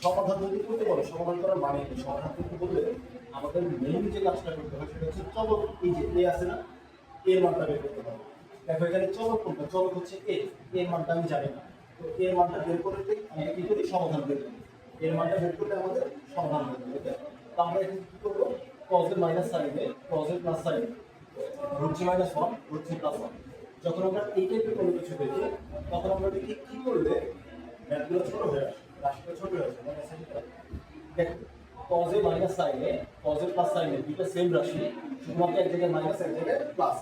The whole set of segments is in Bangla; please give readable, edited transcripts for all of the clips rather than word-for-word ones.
সমাধান যদি করতে বলো, সমাধান করার মানে কি? সমাধান করতে বললে আমাদের মেইন যে কাজটা করতে হয় সেটা হচ্ছে চলক, এই যে এ আছে না, এর মানটা বের করতে হবে। দেখো এখানে চলক কোনটা? চলক হচ্ছে এ, এর মানটা আমি জানি না। তো এর মানটা বের করতে আমরা কি করি? সমাধান বের করি। এর মানটা বের করলে আমাদের সমাধান বের করি। ওকে, তো আমরা এখানে কি করবো? cos এর মাইনাস সাইনে cos এর প্লাস সাইন √3 - 1 √3 + 1। যখন আমরা এই টাইপের কোনো কিছু দেখি তখন আমরা দেখি কি করলে ম্যাথগুলো ছোট হয়ে আসে, রাশিটা ছোট হয়ে আসে। মানে দেখো cos এ মাইনাস সাইনে cos এর প্লাস সাইনে দুটো সেম রাশি, শুধুমাত্র এক জায়গায় মাইনাস এক জায়গায় প্লাস।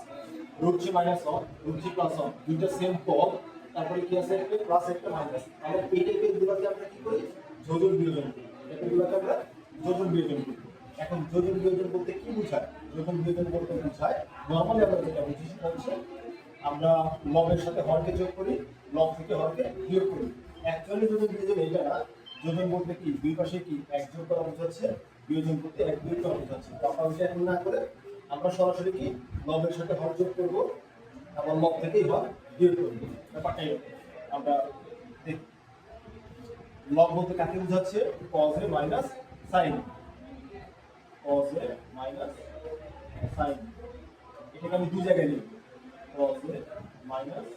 √3 - 1 √3 + 1 দুটো সেম পদ, তারপরে কি আছে? একটা প্লাস একটা মাইনাস। আমরা এই টাইপের গুলোকে আমরা কি করি? যোজন বিয়োজন করি। এগুলোকে আমরা যোজন বিয়োজন করি। এখন যোজন বিয়োজন বলতে কি বোঝায়? যোজন বিয়োজন বলতে বোঝায় নরমালি আমরা যেটা বুঝি সেটা হচ্ছে আমরা লবের সাথে হরকে যোগ করি, লব থেকে হরকে বিয়োগ করি। অ্যাকচুয়ালি যোজন বিয়োজন এটা না। যোজন বলতে কি? দুই পাশে কি এক যোগ করা বোঝাচ্ছে, বিয়োজন করতে এক বিয়োগ করা বোঝাচ্ছে। তো আমরা ওইটা এখন না করে আমরা সরাসরি কি লবের সাথে হর যোগ করব, আবার লব থেকেই হর বিয়োগ করব। ব্যাপারটাই আমরা দেখি। লব বলতে কাকে বোঝাচ্ছে? cos এ মাইনাস sin, cos এ মাইনাস sin। এটাকে আমি দুই জায়গায় লিখব, cos এ মাইনাস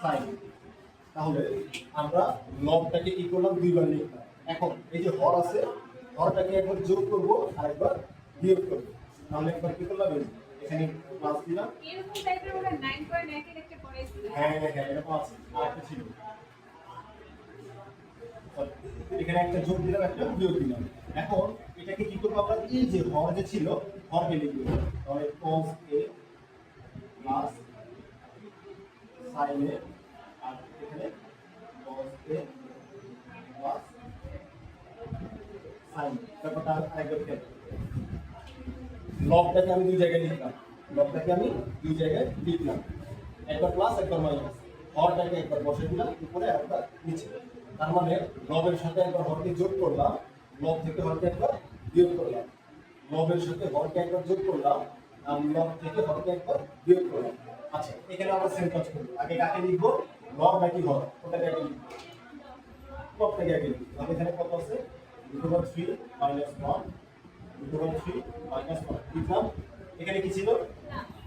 sin। তাহলে আমরা লবটাকে কি করলাম? দুইবার লিখলাম। এখন এই যে হর আছে, হরটাকে একবার যোগ করব আর একবার বিয়োগ করব। তাহলে একবার কি করলাম? এখানে প্লাস দিলাম। এরকম টাইপের ওরা 9.9 এর একটা পড়াইছিল। হ্যাঁ এরকম আছে, আর একটা ছিল। এখানে একটা যোগ দিলাম, একটা বিয়োগ দিলাম। এখন এটাকে কি করবো? আমরা এই যে হর যে ছিল, হরকে লিখবো। তাহলে cos a plus sin a, আর এখানে cos a প্লাস sin। ব্যাপারটা আরেকবার খেয়াল করো। লবটাকে আমি দুই জায়গায় লিখলাম, লবটাকে আমি দুই জায়গায় লিখলাম, একবার প্লাস একবার মাইনাস। হরটাকে একবার বসে দিলাম উপরে, একবার নিচে। তার মানে লবের সাথে একবার হরকে যোগ করলাম, লব থেকে হরকে একবার বিয়োগ করলাম। লবের সাথে হরকে একবার যোগ করলাম, আর লব থেকে হরকে একবার বিয়োগ করলাম। আচ্ছা, এখানে আমরা সেম কাজ করব। আগে কাকে লিখবো? লব নাকি হর? ওটাকে আগে লিখবো। লবটাকে আগে লিখবো। তাহলে এখানে কত আছে? √3 - 1 √3 - 1 লিখলাম। এখানে কি ছিল?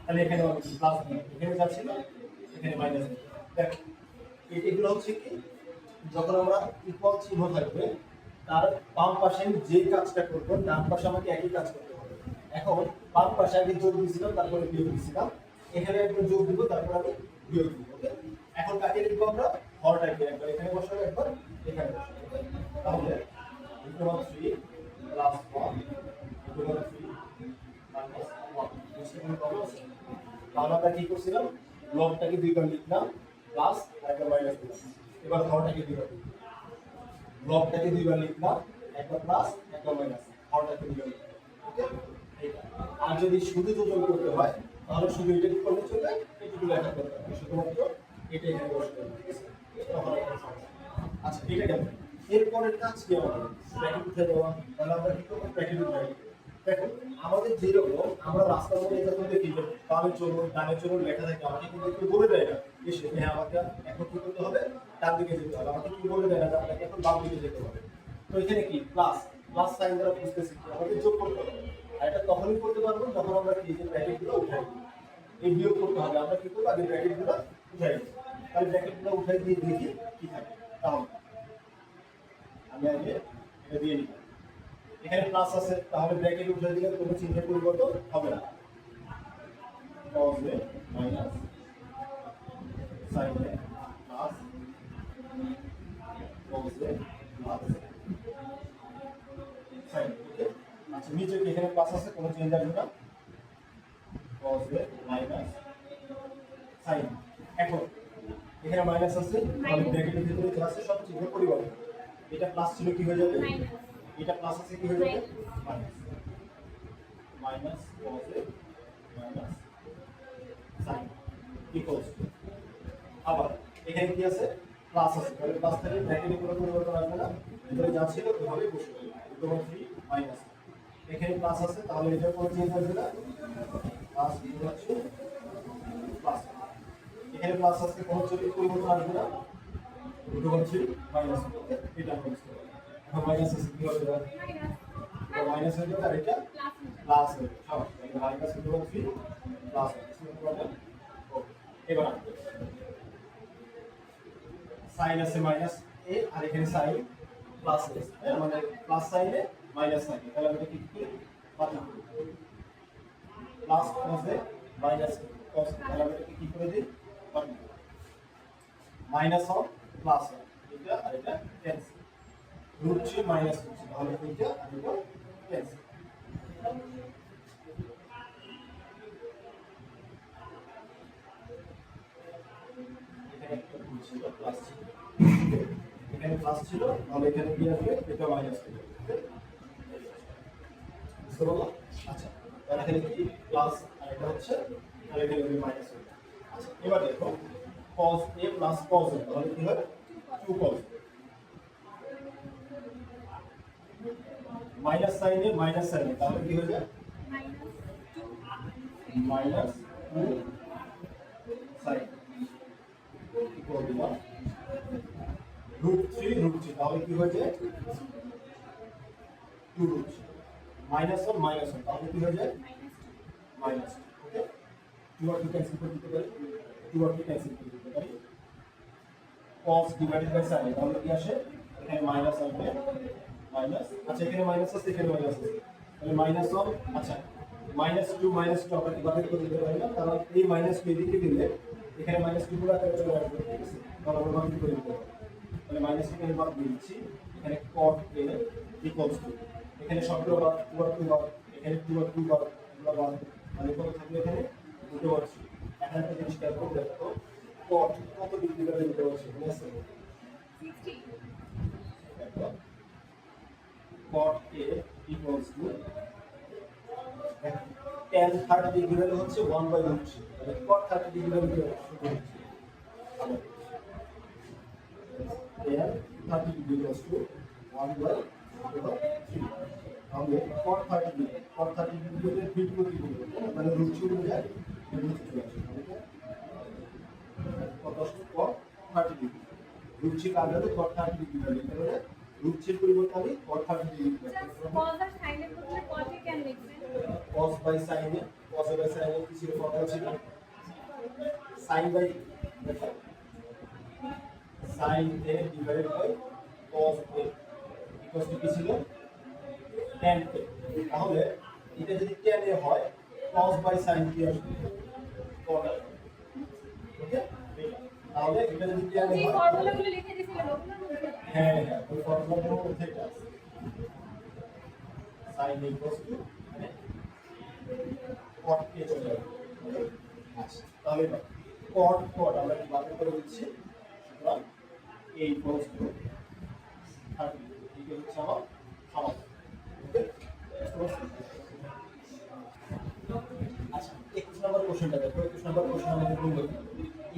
তাহলে এখানে প্লাস দিই, এখানে যা ছিল এখানে মাইনাস দিই। দেখ এগুলো হচ্ছে কি, যখন আমরা ইকুয়াল চিহ্ন থাকবে তার বাম পাশে আমি যে কাজটা করব ডান পাশে আমাকে একই কাজ করতে হবে। এখন বাম পাশে আগে যোগ দিয়েছিলাম, তারপরে বিয়োগ দিয়েছিলাম, এখানে একবার যোগ দিব, তারপর আমি বিয়োগ দিব। ওকে, এখন কাকে লিখবো আমরা? হরটাকে একবার এখানে বসাবো, একবার এখানে বসাবো। তাহলে √3 + 1 √3 - 1 বুঝতে কোনো প্রবলেম আছে? তাহলে আমরা কি করছিলাম? লবটাকে দুইবার লিখলাম, প্লাস আর একবার মাইনাস দিলাম। এবার হরটাকে দুইবার লিখলাম, লবটাকে দুইবার লিখলাম, একবার প্লাস একবার মাইনাস, হরটাকে দুইবার লিখলাম। ওকে, এইটা। আর যদি শুধু যোজন করতে হয় তাহলে শুধু এটা করলে চলে, এটুকু লেখা করতে হবে, শুধুমাত্র এটা এখানে বসে দেবে। ঠিক আছে, এটা হলো একটা সমস্যা। আচ্ছা, এটা গেল। এরপরের কাজ কি আমাদের? ব্র্যাকেট উঠে দেওয়া। তাহলে আমরা কি করব? ব্র্যাকেট উঠে দেব। দেখো আমাদের যেরকম আমরা রাস্তার মধ্যে যখন দেখি যে বামে চলুন ডানে চলুন লেখা থাকে, আমাকে কিন্তু কেউ বলে দেয় না এসে হ্যাঁ আমাকে এখন কি করতে হবে? ডান দিকে যেতে হবে। আমাকে কি বলে দেয় না যে আপনাকে এখন বাম দিকে যেতে হবে। তো এখানে কি প্লাস প্লাস সাইন দ্বারা বুঝতেছি কি আমাদের যোগ করতে হবে। আর এটা তখনই করতে পারবো যখন আমরা কি যে ব্র্যাকেটগুলো উঠাই দিই। এই বিয়োগ করতে হবে, আমরা কি করবো? আগে ব্র্যাকেটগুলো উঠাই দিই। তাহলে ব্র্যাকেটগুলো উঠাই দিয়ে দেখি কি থাকে। তাহলে আমি আগে এটা দিয়ে নিই। এখানে প্লাস আছে, তাহলে ব্র্যাকেট উঠে দিলে কোনো চিহ্নের পরিবর্তন হবে না। cos a minus sin a plus cos a plus sin। ওকে, আচ্ছা নিচে কি এখানে প্লাস আছে, কোনো চেঞ্জ আসবে না। cos a minus sin। এখন এখানে মাইনাস আছে, তাহলে ব্র্যাকেটের ভিতরে যা আছে সব চিহ্ন পরিবর্তন। এটা প্লাস ছিল কি হয়ে যাবে? এটা প্লাস আছে কি হয়ে যাবে? Minus. Minus cos a minus sin equals to, আবার এখানে কি আছে? প্লাস আছে, তাহলে প্লাস থেকে ব্র্যাকেটে কোনো পরিবর্তন আসবে না, ভিতরে যা ছিল ওইভাবেই বসে যাবে। √3 মাইনাস, এখানে প্লাস আছে, তাহলে এটা কোনো চেঞ্জ আসবে না, প্লাস হচ্ছে প্লাস। এখানে প্লাস আছে, কোনো পরিবর্তন আসবে না, √3 মাইনাস। এটা এখন মাইনাস আছে কি হবে মাইনাস মাইনাস হয়ে যাবে আর এটা প্লাস প্লাস হয়ে যাবে সব তাহলে মাইনাস হয়ে যাবে 3 প্লাস হবে প্রবলেম ওকে এবার সাইন আছে মাইনাস এ আর এখানে সাইন প্লাস এ হ্যাঁ মানে প্লাস সাইনে মাইনাস সাইন তাহলে আমরা কি করি বাতিল করি প্লাস cos এ মাইনাস cos তাহলে আমরা কি করে দিই বাতিল করি মাইনাস অফ প্লাস এটা আর এটা ক্যান্সেল √3 মাইনাস √3 তাহলে এটা আর এটা ক্যান্সেল এখানে প্লাস ছিল তাহলে এখানে কি আসবে এটা মাইনাস হবে বুঝতে পারলো আচ্ছা তাহলে এখানে কি প্লাস আর এটা হচ্ছে তাহলে এখানে মাইনাস হবে আচ্ছা এবার দেখো cos a plus cos a তাহলে কি হয় 2 cos মাইনাস সাইন এ মাইনাস সাইন তাহলে কি হয়ে যায় মাইনাস 2 -2 সাইন ইকুয়াল টু √3 তাহলে কি হয়ে যায় 2 -1 -1 তাহলে কি হয়ে যায় মাইনাস ওকে 2 আর 2 ক্যান্সেল করে দিতে পারি 2 আর 2 ক্যান্সেল করে দিতে পারি cos ডিভাইডেড বাই sin তাহলে কি আসে এখানে মাইনাস আসবে মাইনাস আচ্ছা এখানে মাইনাস আছে এখানে মাইনাস আছে তাহলে -1 আচ্ছা -2 -2 আমরা ডিভাইড করে দিতে পারি না কারণ এই -2 এদিকে দিলে এখানে -2 পুরো আকারে চলে আসবে ঠিক আছে তাহলে আমরা বাদ করে দিতে পারি তাহলে মাইনাস থেকে বাদ দিচ্ছি এখানে cot a ইকুয়ালস টু এখানে সবগুলো বাদ 2 আর 2 বাদ এখানে 2 আর 2 বাদ এগুলো বাদ মানে কত থাকবে এখানে দুটো আছে এখন একটা জিনিস খেয়াল করে দেখো cot কত ডিগ্রি করে দিতে পারছি মনে আছে 60 cot a equals to tan 30 degree value হচ্ছে 1/√3 তাহলে cot 30 ডিগ্রি ভ্যালু কি হবে শুধু হচ্ছে tan 30 ডিগ্রি equals to 1/√3 তাহলে cot 30 ডিগ্রি এর ভিডিও কি করব মানে √3 হয়ে যায় √3 আসে কত আসছে cot 30 ডিগ্রি √3 কাজ হবে cot 30 ডিগ্রি ভ্যালু তাহলে √3 পরিবর্তে আমি cot 30 ডিগ্রি cos আর sin এর ক্ষেত্রে cos এ কেন লিখবেন cos by sin A cos by sin এ কি ছিল ফর্মুলা ছিল sin by sin a divided by cos a equals to কি ছিল tan a তাহলে এটা যদি tan a হয় cos by sin কি আসবে cot ওকে তাহলে এটা যদি tan a এই হয় ফর্মুলাগুলো লিখে দিয়েছিলেন ওগুলোর মধ্যে হ্যাঁ হ্যাঁ ওই ফর্মুলাগুলো কোথায় আছে sin equals to cot কে চলে যাবে আচ্ছা তাহলে cot আমরা কি বাতিল করে দিচ্ছি সুতরাং a equals to 30 এটা হচ্ছে আমার সমাধান ওকে আচ্ছা 21 নম্বর কোশ্চেনটা দেখো 21 নম্বর কোশ্চেন আমাদের বলল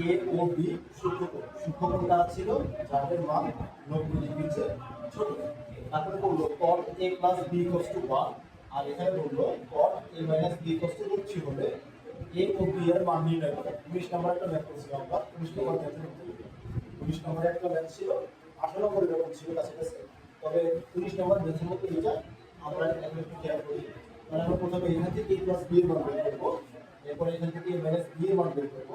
a ও b সূক্ষ্মকোণ দ্বারা ছিল যাদের মান 90 ডিগ্রির চেয়ে ছোট তারপরে বলল cot a plus b equals to 1 আর এখানে বলল cot a minus b equals to √3 হলে a ও b এর মান নির্ণয় করো 19 নম্বর একটা ম্যাথ করছিলাম আমরা 19 নম্বর ম্যাথের মধ্যে 19 নম্বর একটা ম্যাথ ছিল 18 নম্বরের মতো ছিল কাছাকাছি তবে 19 নম্বর ম্যাথের মধ্যে এটা আমরা এখন একটু খেয়াল করি মানে আমরা প্রথমে এখান থেকে a plus b এর মান বের করব এরপর এখান থেকে a minus b এর মান বের করব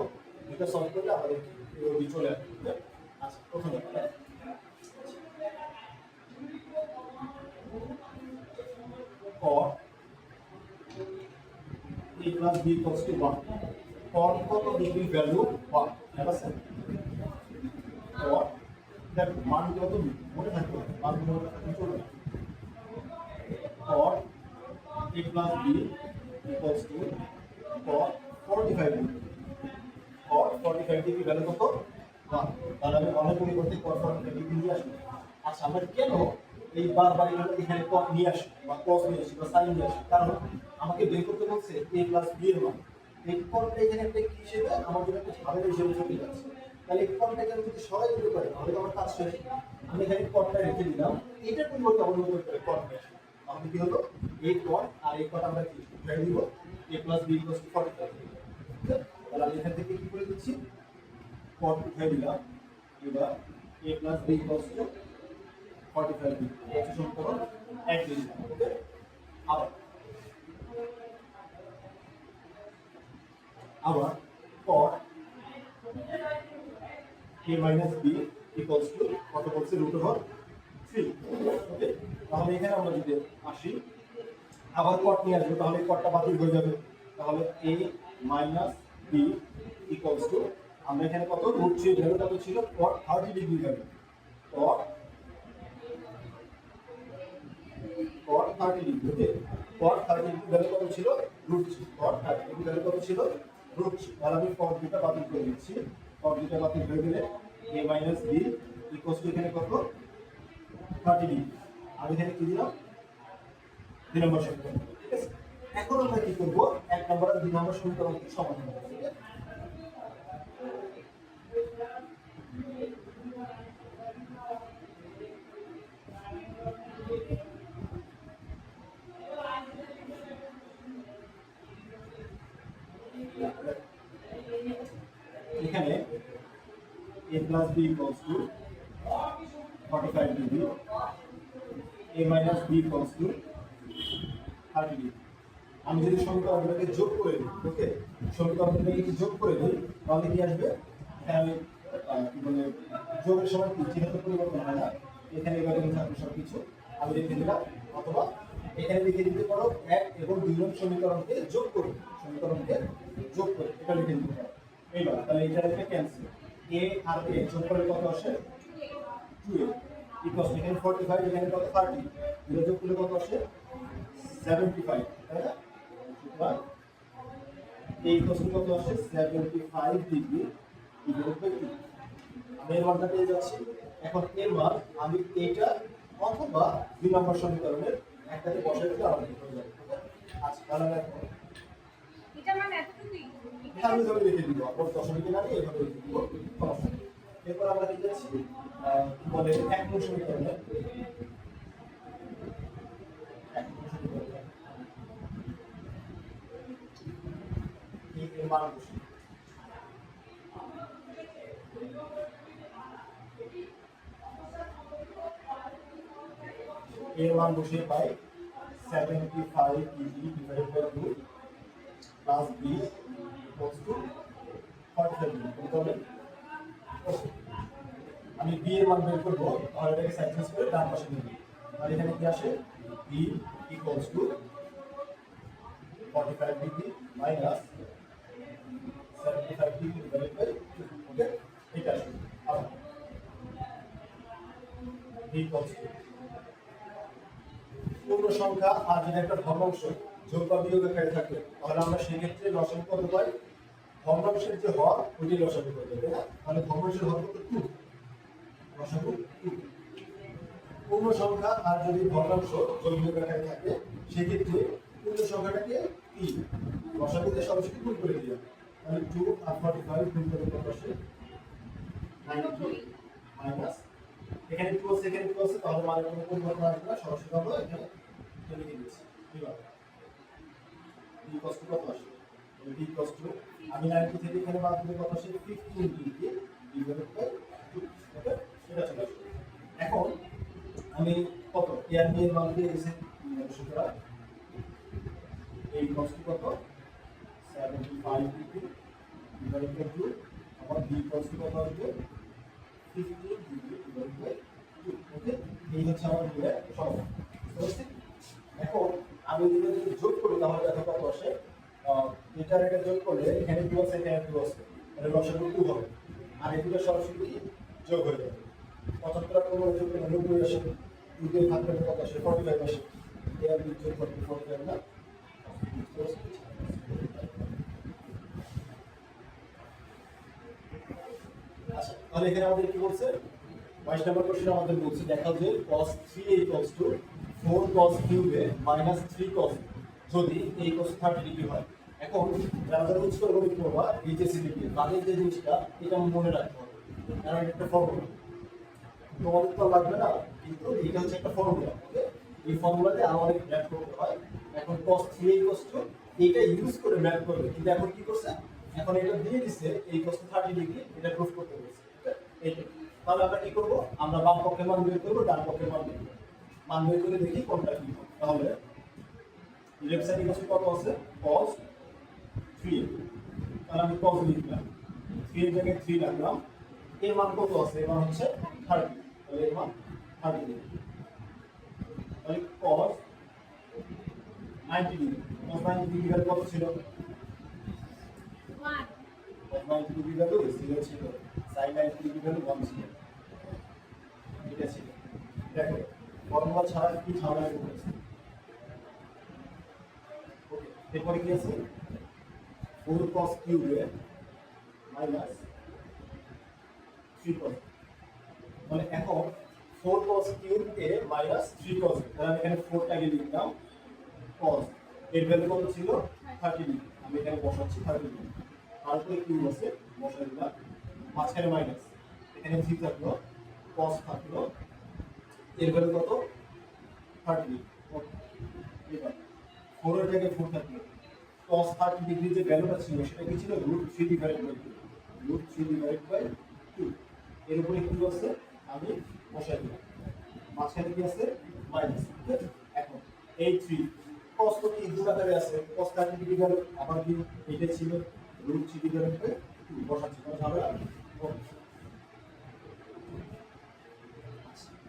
এটা সলভ করলে আমাদের a ও b চলে আসবে আচ্ছা প্রথমে cot a plus b equals to 1 cot কত ডিগ্রি ভ্যালু 1 ঠিক আছে cot দেখ মান কত মনে থাকবে মান মনে থাকবে চলবে cot a plus b equals to cot 45 degree cot 45 degree value কত 1 তাহলে আমি মনে পরিবর্তে cot 45 ডিগ্রি নিয়ে আসবো আচ্ছা আমরা কেন এই বারবার এখানে cos নিয়ে আসি বা cos নিয়ে আসি বা sin নিয়ে আসি কারণ আমাকে বের করতে বলছে a plus b এর মান এই cotটা এখানে একটা কি হিসেবে আমাদের একটা ভাবের হিসেবে চলে যাচ্ছে তাহলে এই cotটাকে আমি যদি সরাই দিতে পারি তাহলে তো আমার কাজ শেষ আমি এখানে cotটা রেখে দিলাম এইটার পরিবর্তে আমরা মনে করতে পারি cot নিয়ে আসি তাহলে কি হলো এই cot আর এই cot আমরা কি উঠাই দিব a plus b equals to 45 তাহলে আমি এখান থেকে কি করে দিচ্ছি cot উঠাই দিলাম এবার a plus b equals to 45 degree এটা হচ্ছে সমীকরণ 1 ডিগ্রি ওকে আবার cot a minus b equals to কত বলছে √3 ওকে তাহলে এখানে আমরা যদি আসি আবার cot নিয়ে আসবো তাহলে cotটা বাতিল হয়ে যাবে তাহলে a minus b equals to আমরা এখানে কত √3 ভ্যালু কত ছিল cot 30 degree value cot 30 degree okay cot 30 degree value কত ছিল √3 cot 30 ডিগ্রি ভ্যালু কত ছিল √3 তাহলে আমি cot দুটো বাতিল করে দিচ্ছি cot দুটো বাতিল হয়ে গেলে a minus b equals to এখানে কত 30 ডিগ্রি আমি এখানে কি দিলাম 2 নম্বর সমীকরণ ঠিক আছে এখন আমরা কি করব 1 নম্বর আর 2 নম্বর সমীকরণকে সমাধান করব ঠিক আছে এখানে a plus b equals to 45 degree a minus b equals to 30 degree আমি যদি সমীকরণগুলোকে যোগ করে দিই ওকে সমীকরণগুলোকে যদি যোগ করে দিই তাহলে কি আসবে এখানে আমি কি বলে যোগের সময় কি চিহ্ন পরিবর্তন হয় না এখানে এবারে থাকবে সবকিছু আমি লিখে দিলাম অথবা এখানে লিখে দিতে পারো 1 এবং 2 নং সমীকরণকে যোগ করে এটা লিখে দিতে পারো এইবার তাহলে এটা একটা ক্যান্সেল a আর a যোগ করলে কত আসে 2a ইকুয়াল এখানে 45 এখানে কত 30 দুটো যোগ করলে কত আসে 75 তাই না সুতরাং এই ইকুয়াল কত আসে 75 ডিগ্রি ডিভাইডেড বাই 2 আমি এর মানটা পেয়ে যাচ্ছি এখন এর মান আমি এটা অথবা 2 নম্বর সমীকরণের একটাতে বসাই দিলে আমার ঠিক হয়ে যাবে আচ্ছা তাহলে এটা মানে এতটুকুই আমি ধরে লিখে দিব আপনি দশমিকে না দিয়ে এভাবে লিখে দিব সমস্যা নেই এরপর আমরা কি যাচ্ছি কি বলে এক নং সমীকরণে এই মান বসে এর মান বসিয়ে পাই 75 degree divided by 2 plus b equals to 45 degree তাহলে আমি b এর মান বের করব তাহলে এটাকে সাইডচেঞ্জ করে ডান পাশে নিয়ে নিই তাহলে এখানে কি আসে b equals to 45 degree minus 75 degree divided by 2 okay এটা আসে আবার b equals to পূর্ণ সংখ্যা আর যদি একটা ভগ্নাংশ যোগ বা বিয়োগ আকারে থাকে তাহলে আমরা সেই ক্ষেত্রে লসাগু কত পাই ভগ্নাংশের যে হর ওইটি লসাগু কত তাই না তাহলে ভগ্নাংশের হর কত 2 লসাগু 2 পূর্ণ সংখ্যা আর যদি ভগ্নাংশ যোগ বিয়োগ আকারে থাকে সেই ক্ষেত্রে পূর্ণ সংখ্যাটাকে 3 লসাগুতে সরাসরি গুণ করে দিলাম তাহলে 2 আর 45 গুণ করে কত আসে 93 মাইনাস এখানে 2 আছে এখানে 2 আছে তাহলে মানের কোনো পরিবর্তন আসবে না সরাসরি আমরা এখানে লিখে দিচ্ছি এবার b equals to কত আসে b equals to আমি 90 থেকে এখানে বাদ দিলে কত আসে 15 ডিগ্রি ডিভাইডেড বাই 2 ওকে এটা চলে আসবে এখন আমি কত এর এর মান দিয়ে এসে সুতরাং a equals to কত 75 ডিগ্রি ডিভাইডেড বাই 2 আবার b equals to কত আসবে 15 ডিগ্রি ডিভাইডেড বাই 2 ওকে এই হচ্ছে আমার বিয়ের সমাধান বুঝতে এখন আমি যদি যোগ করি তাহলে দেখো কত আসে এটা এটা যোগ করলে এখানে 2 আছে এখানে 2 আছে তাহলে লসাগু 2 হবে আর এই দুটো সরাসরি যোগ হয়ে যাবে 75 আর 15 যোগ করলে 90 আসে 2 দিয়ে ভাগ করলে কত আসে 45 আসে এর যোগ করলে 45 না আচ্ছা তাহলে এখানে আমাদের কি বলছে 22 নম্বর কোশ্চেন আমাদের বলছে দেখাও যে cos 3a 4 cos cube minus 3 cos যদি এই cos 30 ডিগ্রি হয় এখন যারা যারা উচ্চ করবে কি করবা এইচএসসি ডিগ্রি তাদের যে জিনিসটা এটা মনে রাখতে হবে কারণ এটা একটা ফর্মুলা তোমাদের তো লাগবে না কিন্তু এটা হচ্ছে একটা ফর্মুলা ওকে এই ফর্মুলাতে আমাদের ম্যাথ করতে হয় এখন cos 3a এটা ইউজ করে ম্যাথ করবে কিন্তু এখন কি করছে এখন এটা দিয়ে দিছে এই cos 30 ডিগ্রি এটা প্রুফ করতে বলছে এইটা তাহলে আমরা কি করব, আমরা বাম পক্ষের মান বের করব, ডান পক্ষের মান বের করব, মান বের করে দেখি কোনটা কি হবে। তাহলে লেফট সাইডে কিছু কত আছে, cos 3, তাহলে আমি cos লিখলাম, 3 এর জায়গায় 3 রাখলাম, এর মান কত আছে, এর মান হচ্ছে 30, তাহলে এর মান 30 লিখলাম। তাহলে cos 90 ডিগ্রি, cos 90 ডিগ্রি এর কত ছিল, 1 cos 90 ডিগ্রি ভ্যালু 0 ছিল, sin 90 ডিগ্রি ভ্যালু 1 ছিল, এটা ছিল। দেখো ফর্মুলা ছাড়া কি ঝামেলা করতেছে। ওকে, এরপরে কি আছে, 4 cos কিউবে মাইনাস 3 cos, মানে এখন 4 cos কিউব এ মাইনাস 3 cos, তাহলে আমি এখানে 4 টাকে লিখলাম, cos এর ভ্যালু কত ছিল 30 ডিগ্রি, আমি এখানে বসাচ্ছি 30 ডিগ্রি, তারপরে কিউব আছে বসাই দিলাম, মাঝখানে মাইনাস, এখানে 3 থাকলো, cos থাকলো, এর ভ্যালু কত 30 ডিগ্রি। ওকে, এবার 4 এর জায়গায় 4 থাকলো, cos 30 ডিগ্রি যে ভ্যালুটা ছিল সেটা কি ছিল, √3 ডিভাইডেড বাই 2, √3 ডিভাইডেড বাই 2, এর উপরে কি আছে আমি বসাই দিলাম, মাঝখানে কি আছে মাইনাস। ঠিক আছে, এখন এই 3 cos তো কি দুটো আকারে আছে, cos 30 ডিগ্রি ভ্যালু আবার কি এটা ছিল √3 ডিভাইডেড বাই 2 বসাচ্ছি, কোনো ঝামেলা। ওকে,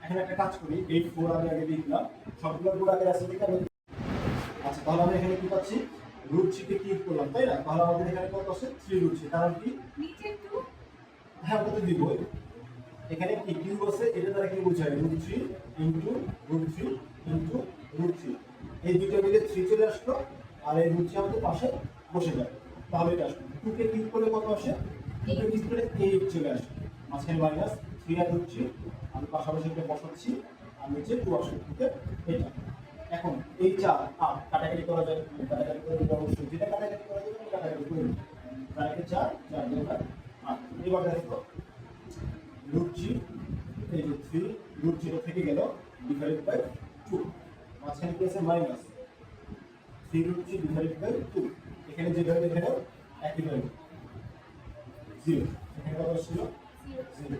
এখন একটা কাজ করি, এই 4 আমি আগে লিখলাম, সবগুলো দুটো আকারে আছে ঠিক আছে। আচ্ছা, তাহলে আমরা এখানে কি পাচ্ছি, √3 কে কিউব করলাম তাই না, তাহলে আমাদের এখানে কত আছে 3√3, কারণ কি নিচে 2 হ্যাঁ ওটা তো দিব, এখানে কি কিউব আছে, এটা দ্বারা কি বোঝায় √3 ইনটু √3 ইনটু √3, এই দুটো মিলে 3 চলে আসলো, আর এই √3 আমাদের পাশে বসে যাবে, তাহলে এটা আসবে 2 কে কিউব করলে কত আসে, 2 কে কিউব করলে 8 চলে আসে, মাঝখানে মাইনাস 3 আর √3 আমি পাশাপাশি এটা বসাচ্ছি, আর নিচে 2 আসবে। ঠিক আছে, এটা এখন এই 4 8 কাটাকাটি করা যায়, কাটাকাটি করে দিলে অবশ্যই যেটা কাটাকাটি করা যাবে কাটাকাটি করে দিই, তাহলে 4 4 2 8, এবার দেখো √3 এই যে 3 √0 থেকে গেল ডিভাইডেড বাই 2, মাঝখানে কি আছে মাইনাস 3√3 ডিভাইডেড বাই 2, এখানে যে ভ্যালু এখানে একই ভ্যালু 0, এখানে কত ছিল 0,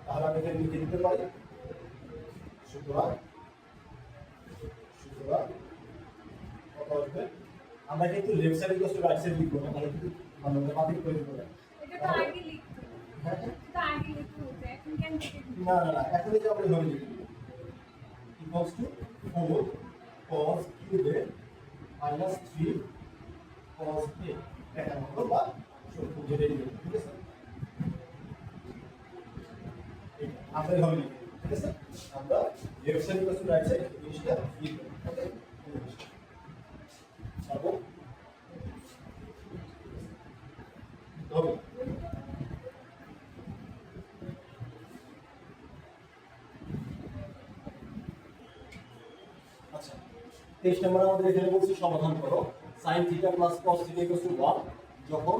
তাহলে আমি এখানে লিখে দিতে পারি, সুতরাং কত আসবে, আমরা কিন্তু left side equal to right side লিখব না, তাহলে কিন্তু আমরা বাতিল করে দেব। এটা তো আগে লিখতে হ্যাঁ এটা আগে লিখতে হতো, এখন কেন লিখে দিই? না না না, এখন এই যে আমরা এভাবে লিখি ইকুয়ালস টু 4 cos কিউবে মাইনাস 3 cos a, এটা হলো বা সূত্র যেটা লিখি। ঠিক আছে, আমরা এভাবে লিখি। ঠিক আছে, আমরা left side equals to right side জিনিসটা লিখব। ওকে, তারপর হবে আচ্ছা, 23 নম্বর আমাদের এখানে বলছি সমাধান করো sin θ প্লাস cos θ 1, যখন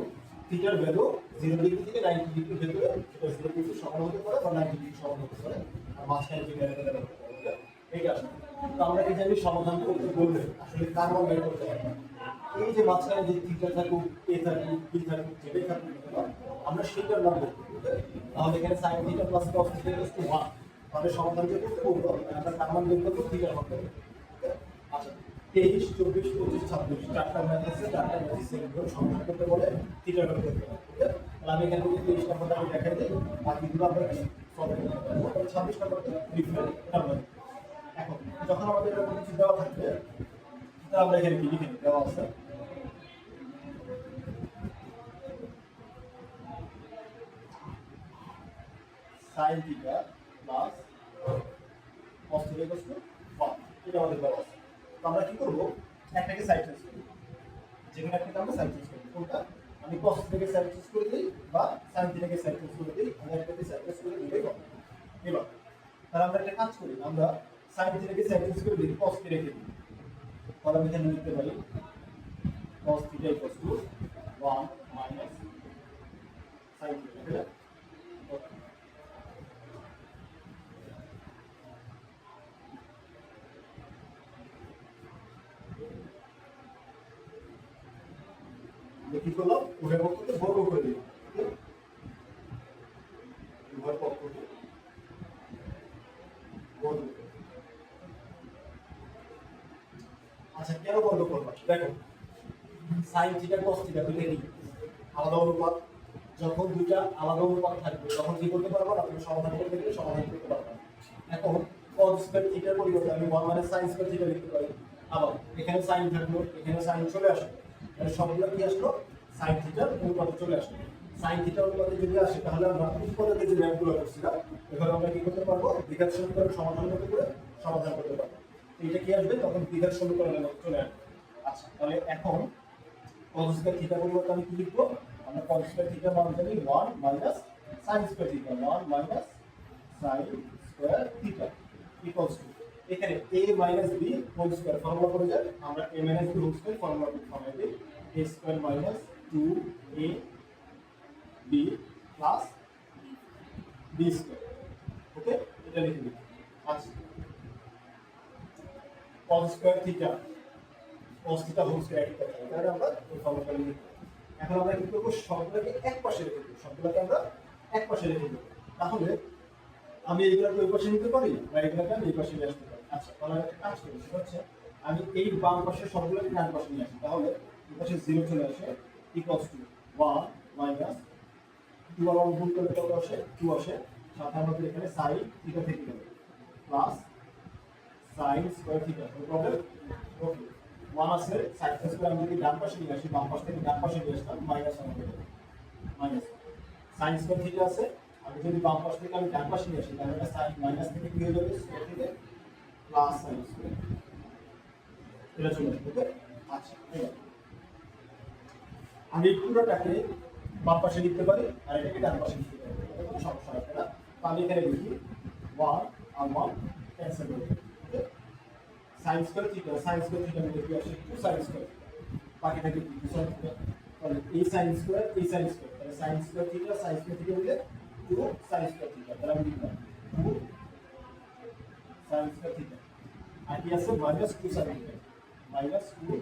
থিটার ভ্যালু 0 ডিগ্রি থেকে 90 ডিগ্রির ভেতরে, সেটা 0 ডিগ্রি সমান হতে পারে বা 90 ডিগ্রি সমান হতে পারে, আর মাঝখানে যে ভ্যালুটা দেওয়া হবে এইটা আসলে। তো আমরা কি জানি সমাধান করতে বললে আসলে কার মান বের করতে হবে, এই যে মাঝখানে যে থিটা থাকুক a থাকুক b থাকুক যেটাই থাকুক না কেন, আমরা সেটার মান বের করব। তাহলে এখানে sin θ প্লাস cos θ 1, তাহলে সমাধান যে করতে বলবো আমরা কার মান বের করব, থিটার মান বের করব। আচ্ছা, 23 24 25 26 চারটা ম্যাথ আছে, চারটা ম্যাথ সেম করে সমাধান করতে বলে থিটা বের করতে হবে। ঠিক আছে, তাহলে আমি এখানে 23 নম্বরটা আমি দেখাই দিই, বাকিগুলো আমরা সলভ করতে পারবো। 26 নম্বরটা ডিফারেন্ট নাম্বার। এখন যখন আমাদের এরকম কিছু দেওয়া থাকবে, তাহলে আমরা এখানে কি লিখে নিই, দেওয়া আছে sin θ প্লাস cos θ 1, এটা আমাদের দেওয়া আছে। তো আমরা কি করব, একটাকে সাইড চেঞ্জ করব, যেখানে একটাকে আমরা সাইড চেঞ্জ করব, কোনটা আমি cos থেকে সাইড চেঞ্জ করে দিই বা sin θ থেকে সাইড চেঞ্জ করে দিই, আমি একটাকে সাইড চেঞ্জ করে দিলেই হবে। এবার তাহলে আমরা একটা কাজ করি, আমরা sin θ থেকে সাইড চেঞ্জ করে দিই, cos কে রেখে দিই, তাহলে আমি এখানে লিখতে পারি cos θ 1 মাইনাস sin θ, ঠিক আছে। কি করলাম, উভয় পক্ষকে বর্গ করে দিলাম, উভয় পক্ষকে বন্ধ। আচ্ছা কেন বন্ধ করবা? দেখো সাইন থিটা কস থিটা দুটো কি আলাদা অনুপাত। যখন দুইটা আলাদা অনুপাত থাকবে তখন কি করতে পারবো না, তুমি সমাধান করতে গেলে সমাধান করতে পারবে না। এখন cos স্কয়ার থিটার পরিবর্তে আমি 1 মানে sin স্কয়ার থিটা লিখতে পারি। আবার এখানে sin থাকলো, এখানে sin চলে আসলো, মানে সবগুলো কি আসলো sin থিটার অনুপাতে চলে আসলো। sin থিটার অনুপাতে যদি আসে তাহলে আমরা উৎপাদকে যে ম্যাপগুলো করছিলাম এখানে আমরা কি করতে পারবো, দ্বিঘাত সমীকরণ সমাধান করতে করে সমাধান করতে পারবো। এটা কি আসবে তখন দ্বিঘাত সমীকরণের মধ্যে চলে আসবে। আচ্ছা তাহলে এখন cos স্কয়ার থিটা পরিবর্তে আমি কি লিখবো, আমরা cos স্কয়ার থিটা মান জানি 1 minus sin square theta, 1 minus sin square theta equals to এখানে a minus b whole square formula করে যায়, আমরা a minus b whole square formula formula দিই a square minus 2a b plus b square. Okay এটা লিখে দিই। আচ্ছা cos square theta cos theta whole square একই কথা, তাহলে আমরা এই ফর্মুলাটা লিখব। এখন আমরা কি করব, সবগুলোকে এক পাশে রেখে দেব, সবগুলোকে আমরা এক পাশে রেখে দেব। তাহলে আমি এইগুলোকে ওই পাশে নিতে পারি বা এইগুলোকে আমি এই পাশে নিয়ে আসতে পারি। আচ্ছা তাহলে একটা কাজ করি, সেটা হচ্ছে আমি এই বাম পাশে সবগুলোকে ডান পাশে নিয়ে আসি, তাহলে এই পাশে 0 চলে আসে ইকুয়ালস টু 1 মাইনাস 2 আর 1 গুণ করলে কত আসে 2 আসে, সাথে আমাদের এখানে sin থিটা থেকে গেল প্লাস sin স্কয়ার থিটা। কোনো প্রবলেম? ওকে 1 আছে sin স্কয়ার আমি যদি ডান পাশে নিয়ে আসি, বাম পাশ থেকে ডান পাশে নিয়ে আসলাম মাইনাস আমাদের মাইনাস sin স্কয়ার থিটা আছে, আমি যদি বাম পাশ থেকে আমি ডান পাশে নিয়ে আসি তাহলে এটা sin মাইনাস থেকে কি হয়ে যাবে স্কয়ার থেকে প্লাস sin স্কয়ার, এটা চলে আসবে। ওকে আচ্ছা এবার আমি পুরোটাকে বাম পাশে লিখতে পারি আর এটাকে ডান পাশে লিখতে পারি, এটা কোনো সমস্যা হবে না। তো আমি এখানে লিখি 1 আর 1 ক্যান্সেল করে দিই। ওকে sin স্কয়ার থিটা আমি লিখি আসে 2 sin স্কয়ার, বাকি থাকে 2 sin থিটা, তাহলে এই sin স্কয়ার তাহলে sin স্কয়ার থিটা হলে 2 sin স্কয়ার থিটা, তাহলে আমি লিখলাম 2 sin স্কয়ার থিটা আর কি আছে মাইনাস 2 sin থিটা মাইনাস 2,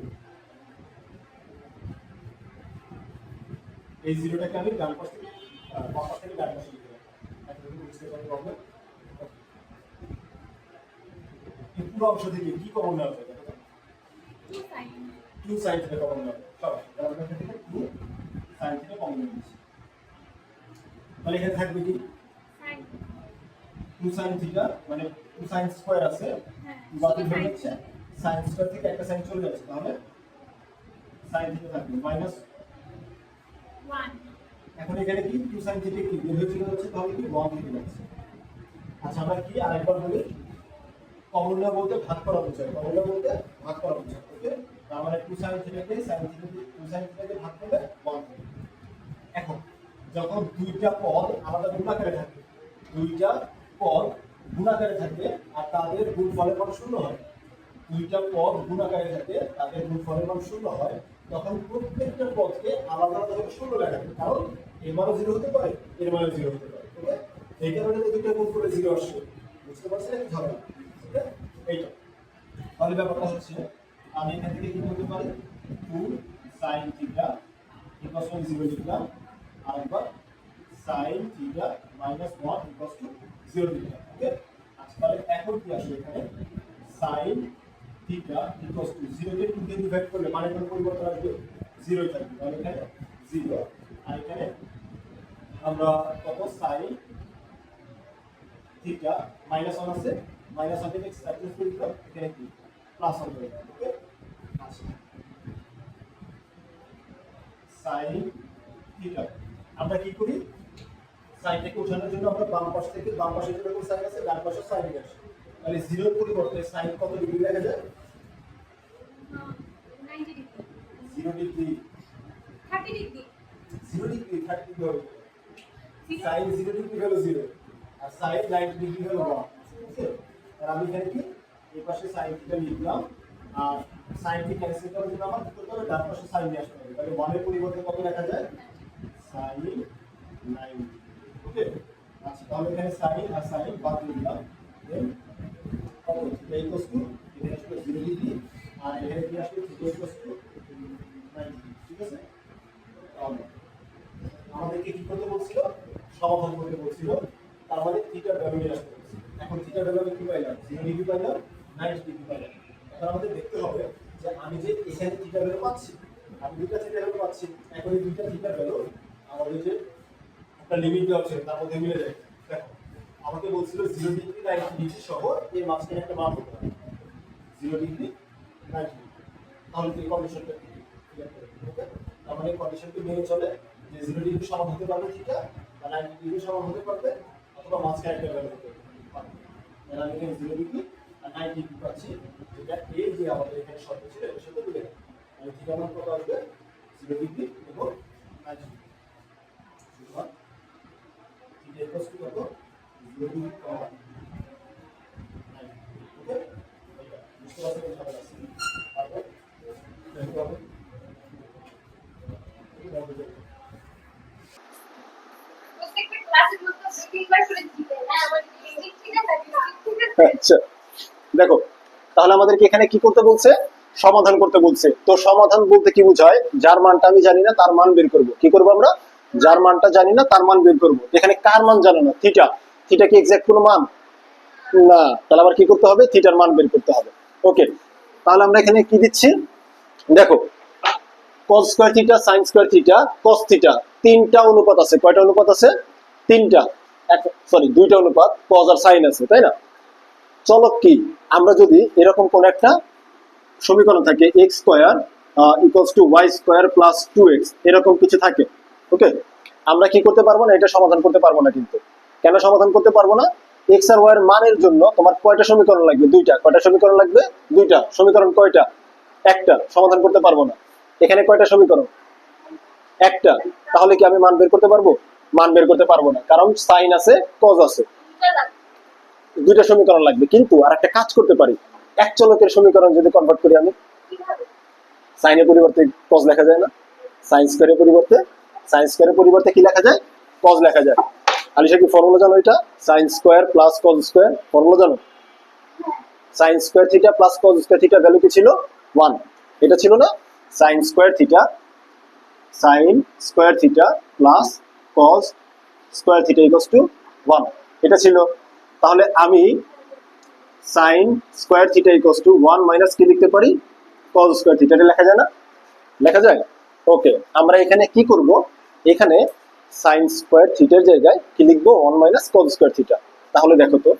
এই জিরোটাকে আমি ডান পাশ থেকে বাম পাশ থেকে ডান পাশে লিখে রাখলাম। এখন বুঝতে পারবেন প্রবলেম। এই পুরো অংশ থেকে কি কমন নেওয়া যায়? 2 sin 2 sin থিটা কমন নেওয়া যায়। সবাই তাহলে আমরা এখান থেকে 2 sin থিটা কমন নিয়েছি, তাহলে এখানে থাকবে কি sin 2 sin থিটা মানে 2 sin স্কয়ার আছে, হ্যাঁ বাকি হয়ে যাচ্ছে sin স্কয়ার থেকে একটা sin চলে যাচ্ছে, তাহলে sin থিটা থাকবে মাইনাস 1 এখন এখানে কি 2 sin থিটা কি বের হয়ে চলে যাচ্ছে, তাহলে কি 1 থেকে যাচ্ছে। আচ্ছা আমরা কি আরেকবার বলি, কমন না বলতে ভাগ করা বোঝায়, কমন না বলতে ভাগ করা বোঝায়। ওকে তার মানে 2 sin থিটাকে sin থিটা দিয়ে 2 sin থিটাকে ভাগ করলে 1 হবে। এখন যখন দুইটা পদ আলাদা গুণাকারে থাকে, দুইটা পদ গুণাকারে থাকে আর তাদের গুণফলের মান 0 হয়, দুইটা পদ গুণাকারে থাকে তাদের গুণফলের মান 0 হয়, তখন প্রত্যেকটা পদকে আলাদা আলাদা ভাবে 0 লেখা হবে, কারণ এর মানও 0 হতে পারে এর মানও 0 হতে পারে। ওকে এই কারণে তো দুইটা গুণ করে 0 আসছে, বুঝতে পারছেন কি ঝামেলা? ওকে এইটা তাহলে ব্যাপারটা হচ্ছে আমি এখান থেকে কি করতে পারি 2 sin থিটা ইকুয়ালস টু 0 লিখলাম, আরেকবার sin theta minus 1 equals to 0 লিখলাম। ওকে আচ্ছা তাহলে এখন কি আসবে এখানে sin থিটা ইকুয়ালস টু 0 কে 2 দিয়ে ডিভাইড করলে মানে কোনো পরিবর্তন আসবে 0 ই থাকবে, তাহলে এখানে 0 আর এখানে আমরা কত sin থিটা মাইনাস 1 আছে, মাইনাস 1 থেকে সাবট্রাক্ট করে দিলাম, এখানে কি প্লাস 1 হবে। ওকে আচ্ছা sin থিটা আমরা কি করি, sin থেকে উঠানোর জন্য আমরা বাম পাশ থেকে বাম পাশে যেরকম sin আছে ডান পাশে sin নিয়ে আসি, তাহলে 0 এর পরিবর্তে sin কত ডিগ্রি লেখা যায় 90 degree 0 degree 30 degree 0 degree 30 degree হবে, 0 sin 0 ডিগ্রি হলো 0 আর sin 90 ডিগ্রি হলো 1। ওকে আর আমি এখানে কি এই পাশে sin থিটা লিখলাম আর sin কে ক্যান্সেল করার জন্য আমার কি করতে হবে ডান পাশে sin নিয়ে আসতে হবে, তাহলে 1 এর পরিবর্তে কত লেখা যায় sin 90। ওকে আচ্ছা তাহলে এখানে sin আর sin বাদ দিয়ে দিলাম, দেন কত থিটা ইকুয়ালস টু এখানে আসলে 0 ডিগ্রি আর এখানে কি আসলে থিটা ইকুয়ালস টু 90। ঠিক আছে আমাদেরকে কি করতে বলছিল সমাধান করতে বলছিল, তার মানে থিটার ভ্যালু নিয়ে আসতে বলছিল। এখন থিটার ভ্যালু আমি কি পাইলাম লিমিট দেওয়া ছিল তার মধ্যে মিলে যায়। দেখো আমাকে বলছিল 0 ডিগ্রি 90 ডিগ্রি সহ এর মাঝখানে একটা মান হতে হবে 0 ডিগ্রি 90 ডিগ্রি। তাহলে এই কন্ডিশনটা ক্লিয়ার করে দিই। ওকে, তার মানে এই কন্ডিশনটি মেনে চলে যে 0 ডিগ্রি সমান হতে পারবে থিটা বা 90 ডিগ্রি সমান হতে পারবে অথবা মাঝখানে একটা ভ্যালু হতে পারবে। তাহলে আমি এখানে 0 ডিগ্রি আর 90 ডিগ্রি পাচ্ছি, যেটা এই যে আমাদের এখানে শর্ত ছিল এর সাথে মিলে যায়। মানে থিটা মান কত আসবে 0 ডিগ্রি এবং 90 ডিগ্রি। সুতরাং থিটা ইকুয়ালস টু কত 0 ডিগ্রি কমা 90 ডিগ্রি। ওকে, এটা বুঝতে পারছেন কিভাবে আসছে? তারপর দেখতে হবে প্রত্যেকটা ক্লাসের মধ্যে তিনবার করে দিতে হ্যাঁ আমার ঠিক আছে। আচ্ছা দেখো, তাহলে আমাদেরকে এখানে কি করতে বলছে? সমাধান করতে বলছে। তো সমাধান বলতে কি বোঝায়? যার মানটা আমি জানি না তার মান বের করব। কি করব আমরা? যার মানটা জানি না তার মান বের করব। এখানে কার মান জানো না? থিটা। থিটা কি এক্সাক্ট কোনো মান না, তাহলে আবার কি করতে হবে? থিটার মান বের করতে হবে। ওকে, তাহলে আমরা এখানে কি দিচ্ছি দেখো, cos square theta, sin square theta, cos theta, তিনটা অনুপাত আছে। কয়টা অনুপাত আছে? তিনটা, সরি দুইটা অনুপাত, cos আর sin আছে, তাই না? চলো কি আমরা যদি এরকম কোন একটা সমীকরণ থাকে x square equals to y square plus 2x এরকম কিছু থাকে, ওকে, আমরা কি করতে পারবো না? এটা সমাধান করতে পারবো না। কিন্তু কেন সমাধান করতে পারবো না? x আর y এর মানের জন্য তোমার কয়টা সমীকরণ লাগবে? দুইটা। কয়টা সমীকরণ লাগবে? দুইটা। সমীকরণ কয়টা? একটা। সমাধান করতে পারবো না। এখানে কয়টা সমীকরণ? একটা। তাহলে কি আমি মান বের করতে পারবো? মান বের করতে পারবো না, কারণ সাইন আছে, কজ আছে, দুইটা সমীকরণ লাগবে। কিন্তু আর একটা কাজ করতে পারি, এক চলকের সমীকরণ যদি কনভার্ট করি আমি, সাইনের পরিবর্তে কজ লেখা যায় না? সাইন স্কয়ারের পরিবর্তে কি লেখা যায়? কজ লেখা যায়। আলিশা কি ফর্মুলা জানো? এটা sine square plus cos square formula জানো? Sine square theta plus cos square theta value কি ছিল? 1। এটা ছিল না? Sine square theta plus cos square theta equals to 1, এটা ছিল। তাহলে আমি sine square theta equals to 1 minus কি লিখতে পারি? Cos square theta. এটা লেখা যায় না? লেখা যায়। ওকে, আমরা এখানে কি করব? এখানে সাইন স্কয়ার থিটার জায়গায় কি লিখবো? 1 মাইনাস কজ স্কয়ার থিটা। তাহলে দেখো তো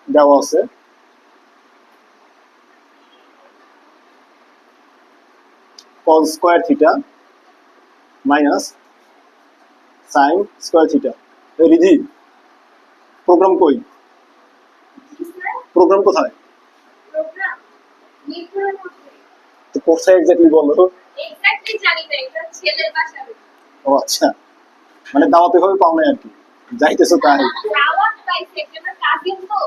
দেওয়া আছে cos square theta minus sine square theta. Riddhi program কই? প্রোগ্রাম কোথায়? প্রোগ্রাম নির্ভর করছে তো কোথায় এক্স্যাক্টলি বলো? এক্স্যাক্টলি জানি না, এটা ছেলের বাসা। ও আচ্ছা, মানে দাওয়াতে ভাবে পাও না আর কি, যাইতেছো তাই। দাওয়াত পাইছে কেন? কাজিন তো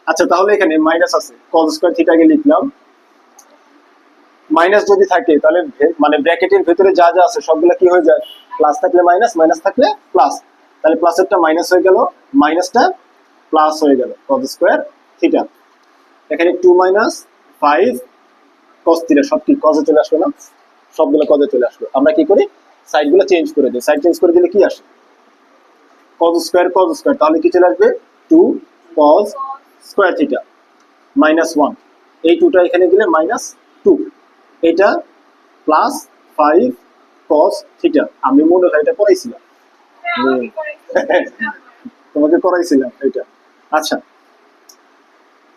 আচ্ছা, তাহলে এখানে মাইনাস আছে, cos স্কয়ার থিটাকে লিখলাম। মাইনাস যদি থাকে তাহলে মানে ব্র্যাকেটের ভিতরে যা যা আছে সবগুলা কি হয়ে যায়? প্লাস থাকলে মাইনাস, মাইনাস থাকলে প্লাস। তাহলে প্লাসেরটা মাইনাস হয়ে গেল, মাইনাসটা প্লাস হয়ে গেল, cos স্কয়ার থিটা। এখানে 2 মাইনাস 5 cos থিটা, সব কি cos এ চলে আসলো না? সবগুলো cos এ চলে আসলো। আমরা কি করি? সাইডগুলো চেঞ্জ করে দিই। সাইড চেঞ্জ করে দিলে কি আসে? cos square. তাহলে কি চলে আসবে? 2 cos স্কয়ার থিটা মাইনাস 1। এই 2টা এখানে দিলে মাইনাস 2। এটা প্লাস 5 cos থিটা। আমি মনে হয় এটা পড়াইছিলাম, তোমাকে করাইছিলাম এটা। আচ্ছা,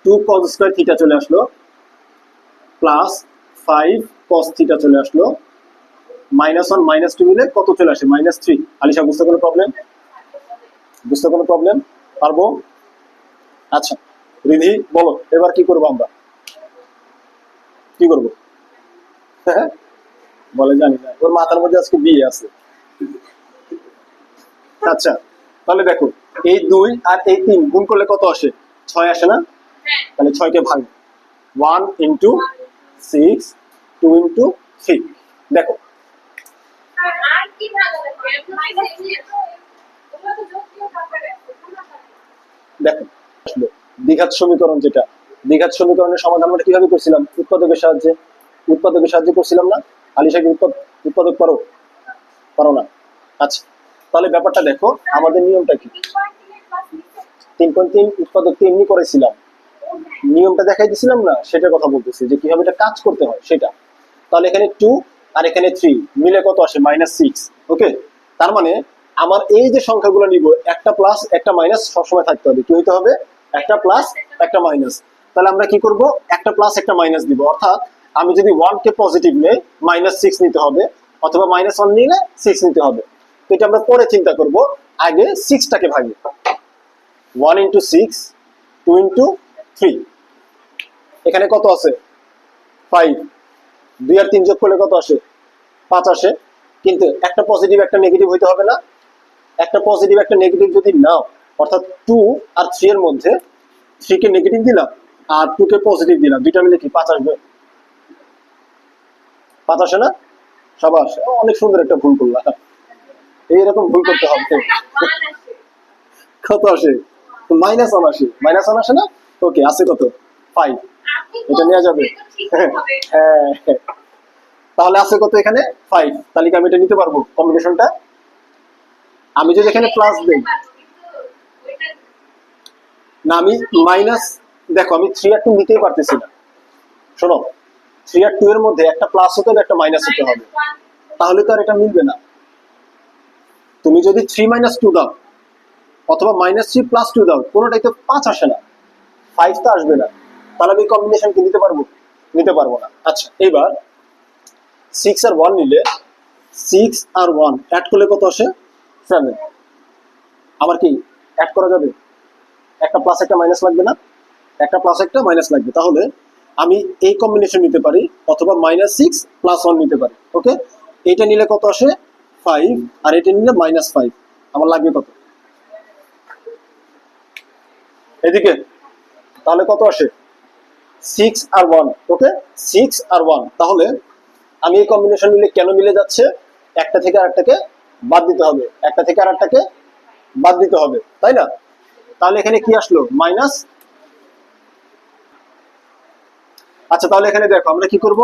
2 cos স্কয়ার থিটা চলে আসলো, প্লাস 5 cos থিটা চলে আসলো, মাইনাস 1 মাইনাস 2 মিলে কত চলে আসে? মাইনাস 3। আলিশা বুঝতে কোনো প্রবলেম? পারবো? আচ্ছা রিধি বলো এবার কি করবো আমরা? কি করবো? বলে জানি না, ওর মাথার মধ্যে আজকে বিয়ে আছে। আচ্ছা, তাহলে দেখো, এই 2 আর এই 3 গুণ করলে কত আসে? 6 আসে না? তাহলে 6 কে ভাগ, 1 ইন্টু 6, 2 ইন্টু 3। দেখো আর কি ভালো লাগে? মাইনাস ওগুলো তো যোগ দিয়ে থাকবে। দেখো আসলো দ্বিঘাত সমীকরণ, যেটা দ্বিঘাত সমীকরণের সমাধান আমরা কিভাবে করছিলাম? উৎপাদকের সাহায্যে করছিলাম না? আলিশা কি উৎপাদক পারো না? আচ্ছা, তাহলে ব্যাপারটা দেখো, আমাদের নিয়মটা কি? 3.3 উৎপাদক তো এমনি করেছিলাম, নিয়মটা দেখাই দিছিলাম না? সেটার কথা বলতেছি যে কিভাবে এটা কাজ করতে হয় সেটা। তাহলে এখানে 2 আর এখানে 3 মিলে কত আসে -6। ওকে, তার মানে আমার এই যে সংখ্যাগুলো নিব একটা প্লাস একটা মাইনাস সবসময় থাকতে হবে। কি হইতে হবে? একটা প্লাস একটা মাইনাস। তাহলে আমরা কি করব? একটা প্লাস একটা মাইনাস দিব। অর্থাৎ আমি যদি 1 কে পজিটিভ নেই -6 নিতে হবে, অথবা -1 নিলে 6 নিতে হবে। তো এটা আমরা পরে চিন্তা করব, আগে 6 টাকে ভাগি। 1 × 6, 2 × 3, এখানে কত আছে? 5। 2 আর 3 যোগ করলে কত আসে? 5 আসে। কিন্তু একটা পজিটিভ একটা নেগেটিভ হইতে হবে না? একটা পজিটিভ একটা নেগেটিভ যদি নাও, অর্থাৎ 2 আর 3 এর মধ্যে 3 কে নেগেটিভ দিলাম আর 2 কে পজিটিভ দিলাম, দুইটা মিলে কি 5 আসবে? 5 আসে না? সবাস, অনেক সুন্দর একটা ভুল করলাম। এইরকম ভুল করতে হবে। কত আসে? -1 আসে। -1 আসে না? ওকে, আছে কত? 5। এটা নেওয়া যাবে? হ্যাঁ, তাহলে আছে কত এখানে? 5। তাহলে কি আমি এটা নিতে পারবো কম্বিনেশনটা? আমি যদি এখানে প্লাস দেই, না আমি মাইনাস, দেখো আমি 3 আর 2 নিতেই পারতেছি না। শোনো, 3 আর 2 এর মধ্যে একটা প্লাস হতে হবে একটা মাইনাস হতে হবে, তাহলে তো আর এটা মিলবে না। তুমি যদি 3 - 2 দাও অথবা -3 + 2 দাও, কোনোটাই তো 5 আসে না, 5 তো আসবে না। তাহলে আমি কম্বিনেশন কি নিতে পারবো? নিতে পারবো না। আচ্ছা, এবার 6 আর 1 নিলে 6 আর 1 অ্যাড করলে কত আসে? 7। আবার কি অ্যাড করা যাবে? একটা প্লাস একটা মাইনাস লাগবে না? একটা প্লাস একটা মাইনাস লাগবে। তাহলে আমি এই কম্বিনেশন নিতে পারি, অথবা -6 + 1 নিতে পারি। ওকে, এটা নিলে কত আসে? 5। আর এটা নিলে -5। আমার লাগবে কত? এদিকে তাহলে কত আসে? 6 আর 1। ওকে, 6 আর 1। তাহলে আমি এই কম্বিনেশন নিলে কেন মিলে যাচ্ছে? একটা থেকে আরেকটাকে বাদ দিতে হবে, একটা থেকে আরেকটাকে বাদ দিতে হবে, তাই না? তাহলে এখানে কি আসলো? মাইনাস। আচ্ছা, তাহলে এখানে দেখো আমরা কি করব?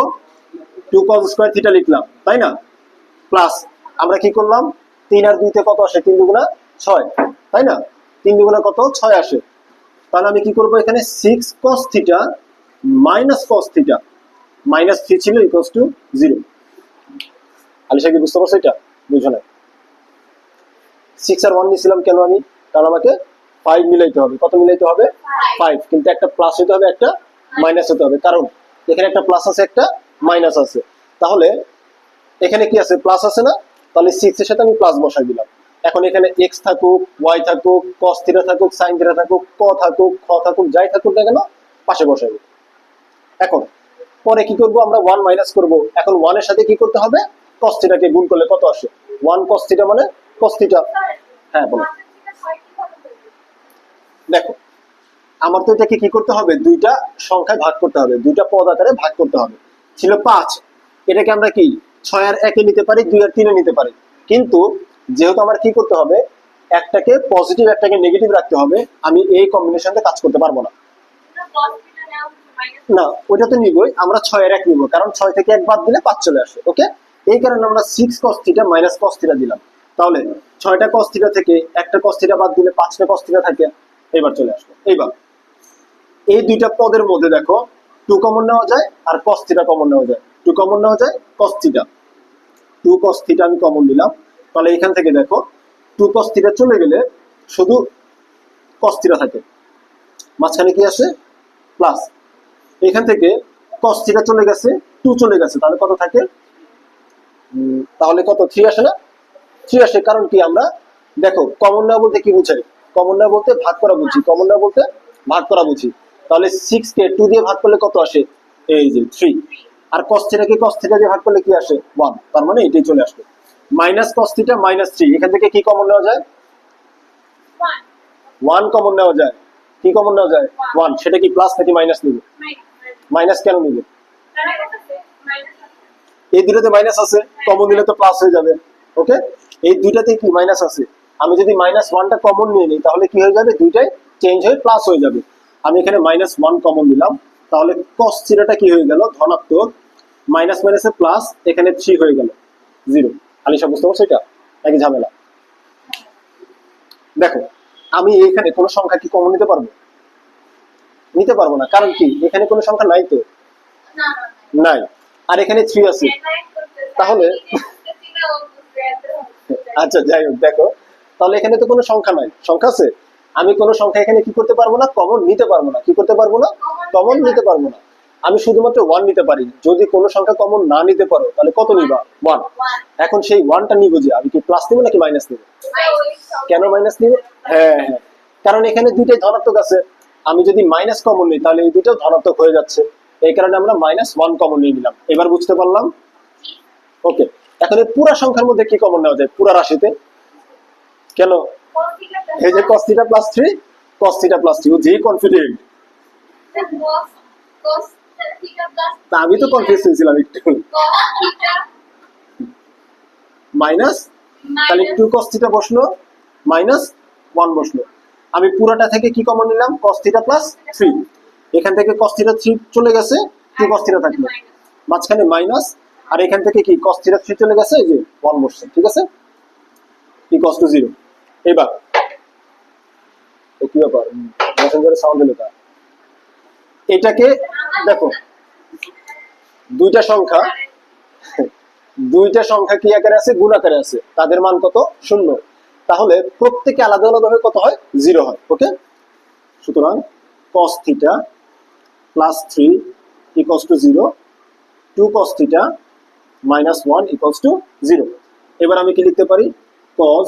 2 cos স্কয়ার থিটা লিখলাম, তাই না? প্লাস আমরা কি করলাম? 3 আর 2 তে কত আসে? 3 দুগুণা 6, তাই না? 3 দুগুণা কত? 6 আসে। তাহলে আমি কি করব? এখানে 6 cos থিটা - cos থিটা, -3 ছিল = 0। আলিশা কি বুঝতে পারছো? এটা বুঝো না? 6 আর 1 নিয়েছিলাম কেন আমি? কারণ আমাকে 5 মিলাইতে হবে। কত মিলাইতে হবে? 5। কিন্তু একটা প্লাস হতে হবে একটা মাইনাস হতে হবে, কারণ এখানে একটা প্লাস আছে একটা মাইনাস আছে। তাহলে এখানে কি আছে? প্লাস আছে না? তাহলে 6 এর সাথে আমি প্লাস বসাই দিলাম। এখন এখানে x থাকুক, y থাকুক, cos থিটা থাকুক, sin থিটা থাকুক, ক থাকুক, খ থাকুক, যাই থাকুক না কেন পাশে বসাই। এখন পরে কি করব? আমরা 1 মাইনাস করব। এখন 1 এর সাথে কি করতে হবে? cos থিটাকে গুণ করলে কত আসে? 1 cos থিটা মানে cos থিটা। হ্যাঁ, বলো। দেখো, আমার তো এটাকে কি করতে হবে? দুইটা সংখ্যায় ভাগ করতে হবে, দুইটা পদ আকারে ভাগ করতে হবে। ছিল 5, এটাকে আমরা কি 6 আর 1 এ নিতে পারি, 2 আর 3 এ নিতে পারি। কিন্তু যেহেতু আমার কি করতে হবে, একটাকে পজিটিভ একটাকে নেগেটিভ রাখতে হবে, আমি এই কম্বিনেশনটা কাজ করতে পারবো না। না, ওইটা তো নিবই, আমরা 6 আর 1 নিব, কারণ 6 থেকে 1 বাদ দিলে 5 চলে আসে। ওকে, এই কারণে আমরা 6 cos থিটা - cos থিটা দিলাম। তাহলে 6টা cos থিটা থেকে একটা cos থিটা বাদ দিলে 5টা cos থিটা থাকে, এবার চলে আসলো। এইবার এই দুইটা পদের মধ্যে দেখো 2 কমন নেওয়া যায় আর cos থিটা কমন নেওয়া যায়। 2 কমন নেওয়া যায়, cos থিটা, 2 cos থিটা আমি কমন নিলাম। তাহলে এখান থেকে দেখো 2 cos থিটা চলে গেলে শুধু cos থিটা থাকে, মাঝখানে কি আসে? প্লাস। এখান থেকে cos থিটা চলে গেছে, 2 চলে গেছে, তাহলে কত থাকে? তাহলে কত? 3 আসে না? 3 আসে। কারণ কি? আমরা দেখো কমন নেওয়া বলতে কি বুঝাই? কমন নেওয়া বলতে ভাগ করা বুঝি, কমন নেওয়া বলতে ভাগ করা বুঝি। তাহলে 6 কে 2 দিয়ে ভাগ করলে কত আসে? এই যে 3। আর cos থিটাকে cos থিটা দিয়ে ভাগ করলে কি আসে? 1। তার মানে এটাই চলে আসলো। মাইনাস cos থিটা -3, এখান থেকে কি কমন নেওয়া যায়? 1 কমন নেওয়া যায়। কি কমন নেওয়া যায়? 1। সেটা কি প্লাস নাকি মাইনাস নিব? মাইনাস কেন নিব? এই দুটোতে মাইনাস আছে, কমন নিলে তো প্লাস হয়ে যাবে। ওকে, এই দুইটাতে কি মাইনাস আছে, আমি যদি -1টা কমন নিয়ে নিই তাহলে কি হয়ে যাবে? দুইটাই চেঞ্জ হয়ে প্লাস হয়ে যাবে। আমি এখানে -1 কমন নিলাম, তাহলে cos থিটাটা কি হয়ে গেল? ধনাত্মক। মাইনাস মাইনাসে প্লাস, এখানে 3 হয়ে গেল 0। আলিশা বুঝতে পারছো? এটা একই ঝামেলা। দেখো, আমি এখানে কোনো সংখ্যা কি কমন নিতে পারবো? নিতে পারবো না, কারণ কি? এখানে কোনো সংখ্যা নাই তো, নাই। আর এখানে 3 আছে, তাহলে আচ্ছা যাই হোক, দেখো তাহলে এখানে তো কোনো সংখ্যা নাই, সংখ্যা আছে? আমি কোনো সংখ্যা এখানে কি করতে পারবো না, কমন নিতে পারবো না। কি করতে পারবো না? কমন নিতে পারবো না। আমি শুধুমাত্র ওয়ান নিতে পারি। যদি কোনো সংখ্যা কমন না নিতে পারো তাহলে কত নিবা? ওয়ান। এখন সেই ওয়ানটা নিবো যে আমি কি প্লাস নিবো নাকি মাইনাস নিবো? কেন মাইনাস নিবো? হ্যাঁ হ্যাঁ, কারণ এখানে দুইটাই ধনাত্মক আছে। আমি যদি মাইনাস কমন নিই তাহলে এই দুইটাও ধনাত্মক হয়ে যাচ্ছে। এই কারণে আমরা মাইনাস ওয়ান কমন নিয়ে নিলাম। এবার বুঝতে পারলাম? ওকে। এখন এই পুরা সংখ্যার মধ্যে কি কমন নেওয়া যায় পুরা রাশিতে? কেন? এই যে cos theta plus 3, cos theta plus 3, ও যে কনফিডেন্ট। তা আমি তো কনফিউজ হয়েছিলাম একটু। মাইনাস, তাহলে 2 cos থিটা বসলো, মাইনাস 1 বসলো। আমি পুরোটা থেকে কি কমন নিলাম? cos theta plus 3। এখান থেকে cos থিটা 3 চলে গেছে, 2 cos থিটা থাকলো, মাঝখানে মাইনাস, আর এখান থেকে কি cos থিটা 3 চলে গেছে, এই যে 1 বসছে। ঠিক আছে, ইকুয়ালস টু 0। এবার কি ব্যাপার, মেসেঞ্জারে সাউন্ড এলো তা? এটাকে দেখো, দুইটা সংখ্যা কি আকারে আছে? গুণ আকারে আছে। তাদের মান কত? 0। তাহলে প্রত্যেকে আলাদা আলাদা ভাবে কত হয়? 0 হয়। ওকে, সুতরাং cos theta plus 3 equals to 0, 2 cos থিটা মাইনাস 1 ইকুয়ালস টু 0। এবার আমি কি লিখতে পারি? cos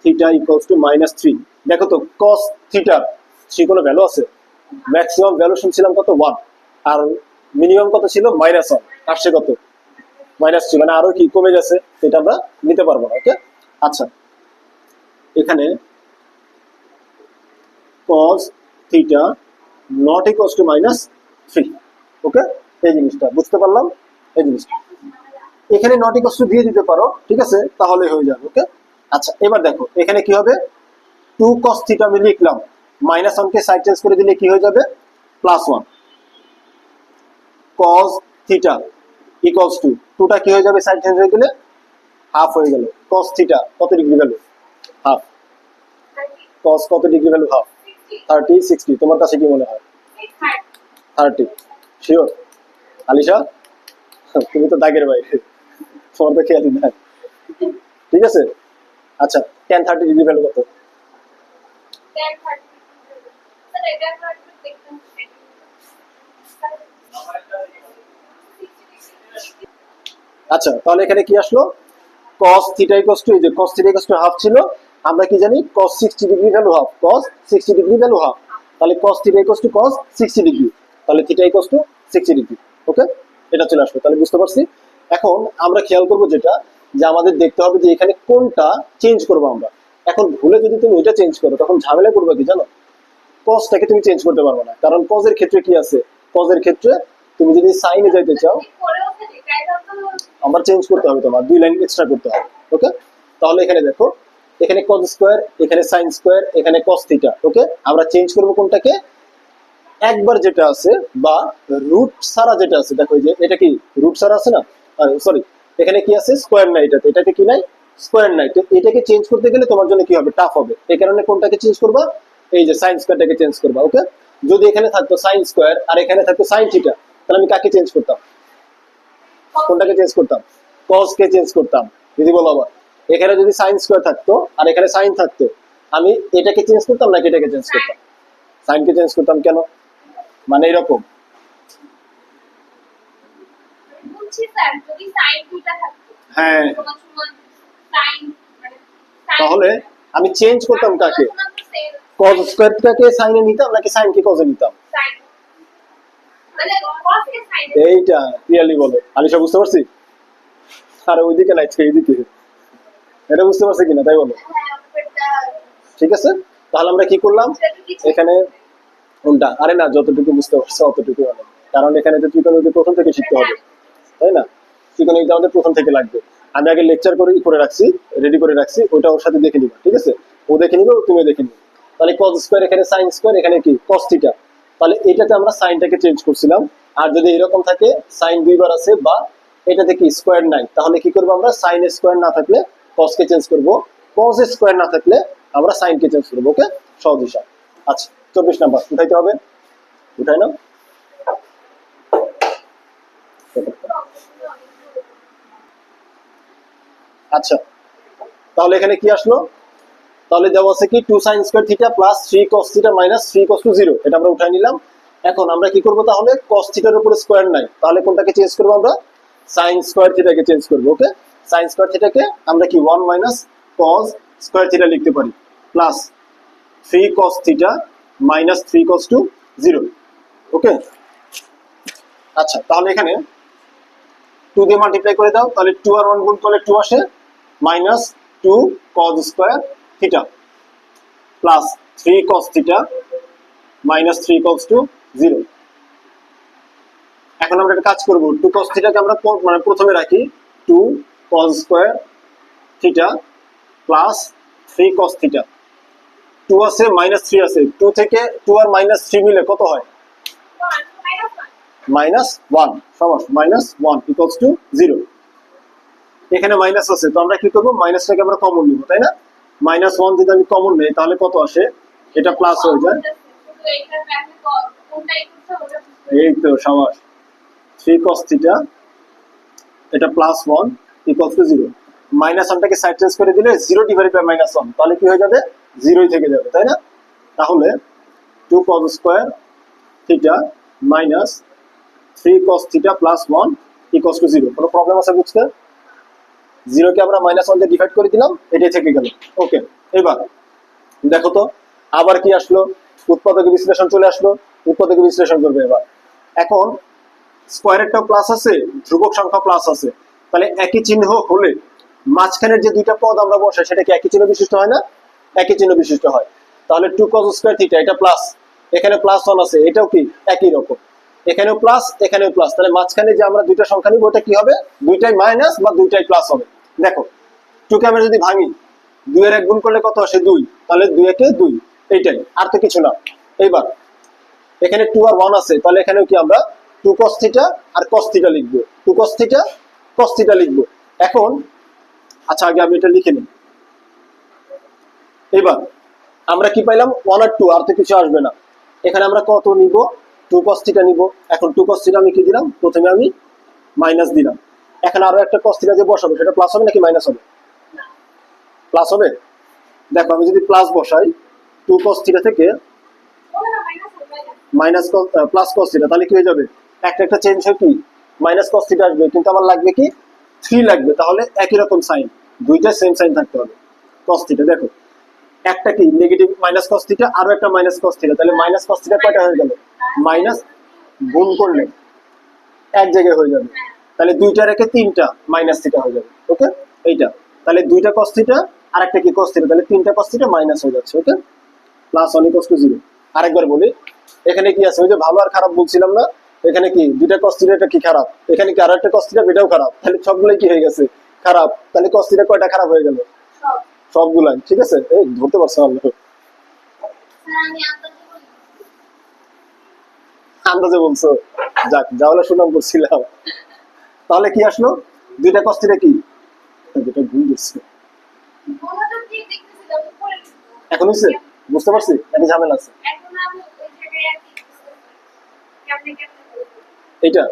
theta equals two minus 3। দেখো তো cos থিটার 3 কোনো ভ্যালু আছে? ম্যাক্সিমাম ভ্যালু শুনছিলাম কত? 1। আর মিনিমাম কত ছিল? মাইনাস 1। আসছে কত? মাইনাস 3, মানে আরো কি কমে গেছে, এটা আমরা নিতে পারবো না। ওকে, আচ্ছা এখানে cos theta not equals to minus 3। ওকে, এই জিনিসটা বুঝতে পারলাম। এই জিনিসটা এখানে নট ইকুয়ালস টু দিয়ে দিতে পারো, ঠিক আছে, তাহলে হয়ে যাবে। ওকে, আচ্ছা এবার দেখো এখানে কি হবে? 2 cos থিটা আমি লিখলাম, মাইনাস 1 কে সাইড চেঞ্জ করে দিলে কি হয়ে যাবে? Plus 1। cos theta equals two 2টা কি হয়ে যাবে সাইড চেঞ্জ হয়ে গেলে? হাফ হয়ে গেল। cos থিটা কত ডিগ্রি ভ্যালু? হাফ। cos কত ডিগ্রি ভ্যালু? হাফ। 30, 60, তোমার কাছে কি মনে হয়? 30 শিওর? আলিশা তুমি তো দাগের বাইরে, তোমার তো খেয়ালই নাই। ঠিক আছে, আচ্ছা tan 30 ডিগ্রি ভ্যালু কত? আচ্ছা তাহলে এখানে কি আসলো? cos থিটা ইকুয়ালস টু, এই যে cos theta equals to half ছিল, আমরা কি জানি? cos 60 degree value half, cos 60 degree value half. তাহলে cos theta equals two cos 60 degree, তাহলে থিটা ইকুয়ালস টু 60 ডিগ্রি। ওকে, এটা চলে আসলো। তাহলে বুঝতে পারছি। এখন আমরা খেয়াল করব যেটা, যে আমাদের দেখতে হবে যে এখানে কোনটা চেঞ্জ করব আমরা। এখন ভুলে যদি তুমি এটা চেঞ্জ করো তখন ঝামেলা করবে কি জানো? cosটাকে তুমি চেঞ্জ করতে পারবে না, কারণ cos এর ক্ষেত্রে কি আছে? cos এর ক্ষেত্রে তুমি যদি সাইনে যাইতে চাও আবার চেঞ্জ করতে হবে, তোমার 2 লাইন এক্সট্রা করতে হবে। ওকে, তাহলে এখানে দেখো, এখানে cos স্কয়ার, এখানে sin স্কয়ার, এখানে cos থিটা। ওকে, আমরা চেঞ্জ করব কোনটাকে? একবার যেটা আছে বা রুট ছাড়া যেটা আছে। দেখো এই যে এটা কি রুট ছাড়া আছে না? সরি, এখানে কি আছে? স্কয়ার নাই, এটাতে কি নাই? স্কয়ার নাই। তো এটাকে চেঞ্জ করতে গেলে তোমার জন্য কি হবে? টাফ হবে। এই কারণে কোনটাকে চেঞ্জ করবা? এই যে sin স্কয়ারটাকে চেঞ্জ করবা। ওকে, যদি এখানে থাকতো sin স্কয়ার আর এখানে থাকতো sin থিটা, তাহলে আমি কাকে চেঞ্জ করতাম? কোনটাকে চেঞ্জ করতাম? cos কে চেঞ্জ করতাম। যদি বলো আবার, এখানে যদি sin স্কয়ার থাকতো আর এখানে sin থাকতো, আমি এটাকে চেঞ্জ করতাম নাকি এটাকে চেঞ্জ করতাম? sin কে চেঞ্জ করতাম। কেন? মানে এরকম, হ্যাঁ, তাহলে আমি চেঞ্জ করতাম কাকে? cos স্কয়ারটাকে sin এ নিতাম নাকি sin কে cos এ নিতাম? এইটা ক্লিয়ারলি বলো। আলিশা বুঝতে পারছি? আরে ওইদিকে নাই, এইদিকে। এটা বুঝতে পারছি কিনা তাই বলো। ঠিক আছে, তাহলে আমরা কি করলাম এখানে? কোনটা? আরে না, যতটুকু বুঝতে পারছো অতটুকু ভালো, কারণ এখানে তো ত্রিকোণমিতি প্রথম থেকে শিখতে হবে, তাই না? ত্রিকোণমিতি আমাদের প্রথম থেকে লাগবে। আমি আগে লেকচার করে রাখছি, রেডি করে রাখছি, ওটা ওর সাথে দেখে নিবা। ঠিক আছে, ও দেখে নিবে, তুমিও দেখে নিবে। তাহলে cos স্কয়ার, এখানে sin স্কয়ার, এখানে কি cos থিটা। তাহলে এটাতে আমরা সাইনটাকে চেঞ্জ করছিলাম। আর যদি এরকম থাকে সাইন দুইবার আছে বা এটাতে কি স্কয়ার নাই, তাহলে কি করবো আমরা? সাইন স্কয়ার না থাকলে cos কে চেঞ্জ করবো, cos স্কয়ার না থাকলে আমরা সাইন কে চেঞ্জ করবো। ওকে, সহজ হিসাব। আচ্ছা 24 নাম্বার উঠাইতে হবে, উঠাই না? আচ্ছা, তাহলে এখানে কি আসলো? তাহলে দেওয়া আছে কি 2 sin square theta plus 3 cos থিটা মাইনাস 3 cos টু 0, এটা আমরা উঠাই নিলাম। এখন আমরা কি করব তাহলে? cos থিটার উপরে স্কয়ার নাই, তাহলে কোনটাকে চেঞ্জ করব আমরা? sin স্কয়ার থিটাকে চেঞ্জ করব। ওকে, sin স্কয়ার থিটাকে আমরা কি 1 মাইনাস cos স্কয়ার থিটা লিখতে পারি প্লাস 3 cos থিটা মাইনাস 3 cos টু 0। ওকে, আচ্ছা, তাহলে এখানে 2 দিয়ে মাল্টিপ্লাই করে দাও, তাহলে 2 আর 1 গুণ করলে 2 আসে, minus 2 cos square theta plus 3 cos থিটা মাইনাস 3 cos টু 0। এখন আমরা একটা কাজ করব, 2 cos থিটাকে আমরা মানে প্রথমে রাখি, 2 cos square theta plus 3 cos theta. 2 আছে মাইনাস 3 আছে, 2 থেকে 2 আর মাইনাস 3 মিলে কত হয়? মাইনাস 1 সমান মাইনাস 1 ইকুয়ালস টু 0। এখানে মাইনাস আছে, তো আমরা কি করব? মাইনাসটাকে আমরা কমন নিব, তাই না? মাইনাস 1 যদি আমি কমন নেই তাহলে কত আসে? এটা প্লাস হয়ে যায়। এই তো সাবাস, 3 cos থিটা, এটা প্লাস 1 ইকুয়ালস টু 0। মাইনাস 1টাকে সাইড চেঞ্জ করে দিলে 0 ডিভাইডেড বাই মাইনাস 1, তাহলে কি হয়ে যাবে? 0ই থেকে যাবে, তাই না? তাহলে 2 cos square theta minus 3 cos theta plus 1 equals to 0। কোনো প্রবলেম আছে বুঝতে? 0 কে আমরা মাইনাস 1 দিয়ে ডিভাইড করে দিলাম, এটাই থেকে গেল। ওকে, এবার দেখো তো আবার কি আসলো? উৎপাদক বিশ্লেষণ চলে আসলো, উৎপাদক বিশ্লেষণ করবে এবার। এখন স্কয়ারেরটাও প্লাস আছে, ধ্রুবক সংখ্যা প্লাস আছে, তাহলে একই চিহ্ন হলে মাঝখানের যে দুইটা পদ আমরা বসাই সেটা কি একই চিহ্ন বিশিষ্ট হয় না? একই চিহ্ন বিশিষ্ট হয়। তাহলে 2 cos স্কয়ার থিটা, এটা প্লাস, এখানে প্লাস 1 আছে, এটাও কি একই রকম, এখানেও প্লাস এখানেও প্লাস, তাহলে মাঝখানে যে আমরা দুইটা সংখ্যা নিব ওটা কি হবে? দুইটাই মাইনাস বা দুইটাই প্লাস হবে। দেখো 2 কে আমরা যদি ভাঙি, 2 এর 1 গুণ করলে কত আসে? 2, তাহলে 2 একে 2, এইটাই, আর তো কিছু না। এইবার এখানে 2 আর 1 আছে, তাহলে এখানেও কি আমরা 2 cos থিটা আর cos থিটা লিখবো, 2 cos থিটা cos থিটা লিখবো। এখন আচ্ছা, আগে আমি এটা লিখে নিই। এবার আমরা কি পাইলাম? 1 আর 2, আর তো কিছু আসবে না। এখানে আমরা কত নিব? 2 cos থিটা নিব। এখন 2 cos থিটা আমি কি দিলাম? প্রথমে আমি মাইনাস দিলাম। এখন আরো একটা cos থিটা যে বসাবো সেটা প্লাস হবে নাকি মাইনাস হবে? প্লাস হবে। দেখো আমি যদি প্লাস বসাই, 2 cos থিটা থেকে মাইনাস প্লাস cos থিটা, তাহলে কি হয়ে যাবে? একটা একটা চেঞ্জ হয়, কি মাইনাস cos থিটা আসবে, কিন্তু আমার লাগবে কি 3 লাগবে, তাহলে একই রকম সাইন, দুইটা সেম সাইন থাকতে হবে। cos থিটা দেখো একটা কি নেগেটিভ মাইনাস cos থিটা, আরো একটা মাইনাস cos থিটা, তাহলে মাইনাস cos থিটা কয়টা হয়ে গেল? মাইনাস গুণ করলে এক জায়গায় হয়ে যাবে, তাহলে দুইটা রেখে তিনটা মাইনাস থিটা হয়ে যাবে। ওকে, এইটা তাহলে দুইটা cos থিটা আর একটা কি cos থিটা, তাহলে তিনটা cos থিটা মাইনাস হয়ে যাচ্ছে। ওকে, প্লাস 1 ইকুয়ালস টু 0। আরেকবার বলি, এখানে কি আছে? ওই যে ভালো আর খারাপ বলছিলাম না, এখানে কি দুইটা cos থিটা, এটা কি খারাপ, এখানে কি আরো একটা cos থিটা, এটাও খারাপ, তাহলে সবগুলাই কি হয়ে গেছে? খারাপ। তাহলে cos থিটা কয়টা খারাপ হয়ে গেল? সবগুলাই। ঠিক আছে, এই ধরতে পারছো? আন্দাজে বলছো, যাক, যা হলো সুনাম করছিলাম। তাহলে কি আসলো? দুইটা cos থিটা কি, যেটা ভুল গেছে এখন হইছে, বুঝতে পারছি, একটা ঝামেলা আছে। এইটা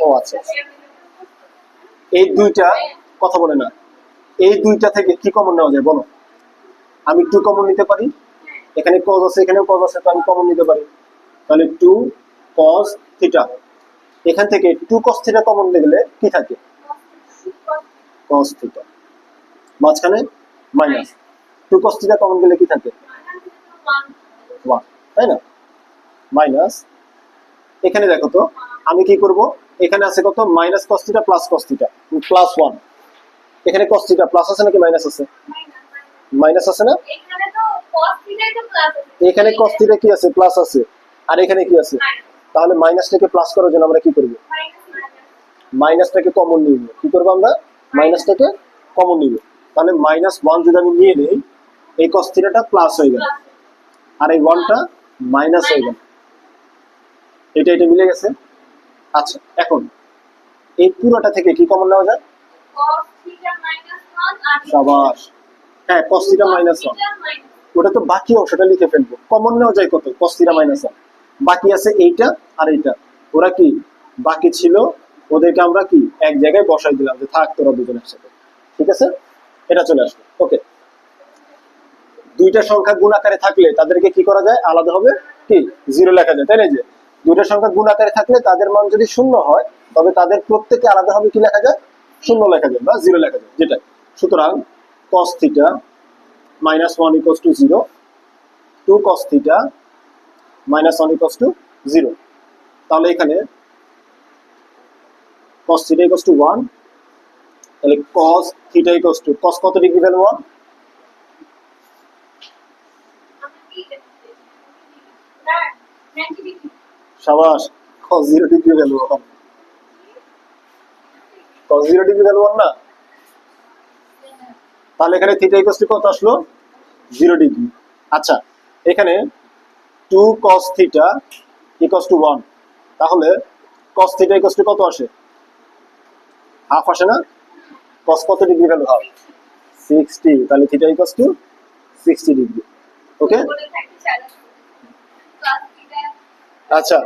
ও আচ্ছা, এই দুইটা কথা বলে না, এই দুইটা থেকে কি কমন নেওয়া যায় বলো? আমি 2 কমন নিতে পারি, এখানে cos আছে এখানেও cos আছে, তো আমি কমন নিতে পারি, তাহলে 2 cos থিটা, এখান থেকে 2 cos থিটা কমন নিলে কি থাকে? cos থিটা, মাঝখানে মাইনাস, 2 cos থিটা কমন গেলে কি থাকে? 1, তাই না? মাইনাস, এখানে দেখো তো আমি কি করব, এখানে আছে কত? Minus cos theta plus cos theta plus 1, এখানে cos থিটা প্লাস আছে নাকি মাইনাস আছে? মাইনাস আছে না? এখানে cos থিটা কি আছে? প্লাস আছে, আর এখানে কি আছে? তাহলে মাইনাসটাকে প্লাস করার জন্য আমরা কি করব? মাইনাসটাকে কমন নিব। কি করব আমরা? মাইনাসটাকে কমন নিব। তাহলে মাইনাস 1 যদি আমি নিয়ে নেই, এই cos থিটাটা প্লাস হয়ে গেল, আর এই 1টা মাইনাস হয়ে গেল, এটা এটা মিলে গেছে। আচ্ছা, এখন এই পুরোটা থেকে কি কমন নেওয়া যায়? সাবাস, হ্যাঁ, cos থিটা মাইনাস 1, ওটা তো বাকি অংশটা লিখে ফেলবো। কমন নেওয়া যায় কত? cos থিটা মাইনাস 1, বাকি আছে এইটা আর এইটা, ওরা কি বাকি ছিল ওদেরকে আমরা কি এক জায়গায় বসাই দিলাম যে থাক তোরা দুজন একসাথে, ঠিক আছে, এটা চলে আসবে। ওকে, দুইটা সংখ্যা গুণ আকারে থাকলে তাদেরকে কি করা যায়, আলাদা হবে কি জিরো লেখা যায়, তাই না? যে দুইটা সংখ্যা গুণ আকারে থাকলে তাদের মান যদি শূন্য হয় তবে তাদের প্রত্যেকে আলাদা হবে কি লেখা যায়, শূন্য লেখা যায় বা জিরো লেখা যায়, যেটা। সুতরাং cos θ minus 1 equals to 0, 2 cos θ minus 1 equals to 0। তাহলে এখানে cos θ equals to 1, তাহলে cos θ equals to cos কত ডিগ্রি ভ্যালু 1, সাবাস, cos 0 degree value 1, cos 0 degree value 1 না, তাহলে এখানে θ equals to কত আসলো, 0 ডিগ্রি। আচ্ছা, এখানে 2 cos θ equals to 1, তাহলে cos θ equals to কত আসে, হাফ আসে না? cos কত ডিগ্রি ভ্যালু, হাফ, 60, তাহলে θ equals to 60 ডিগ্রি। ওকে, আচ্ছা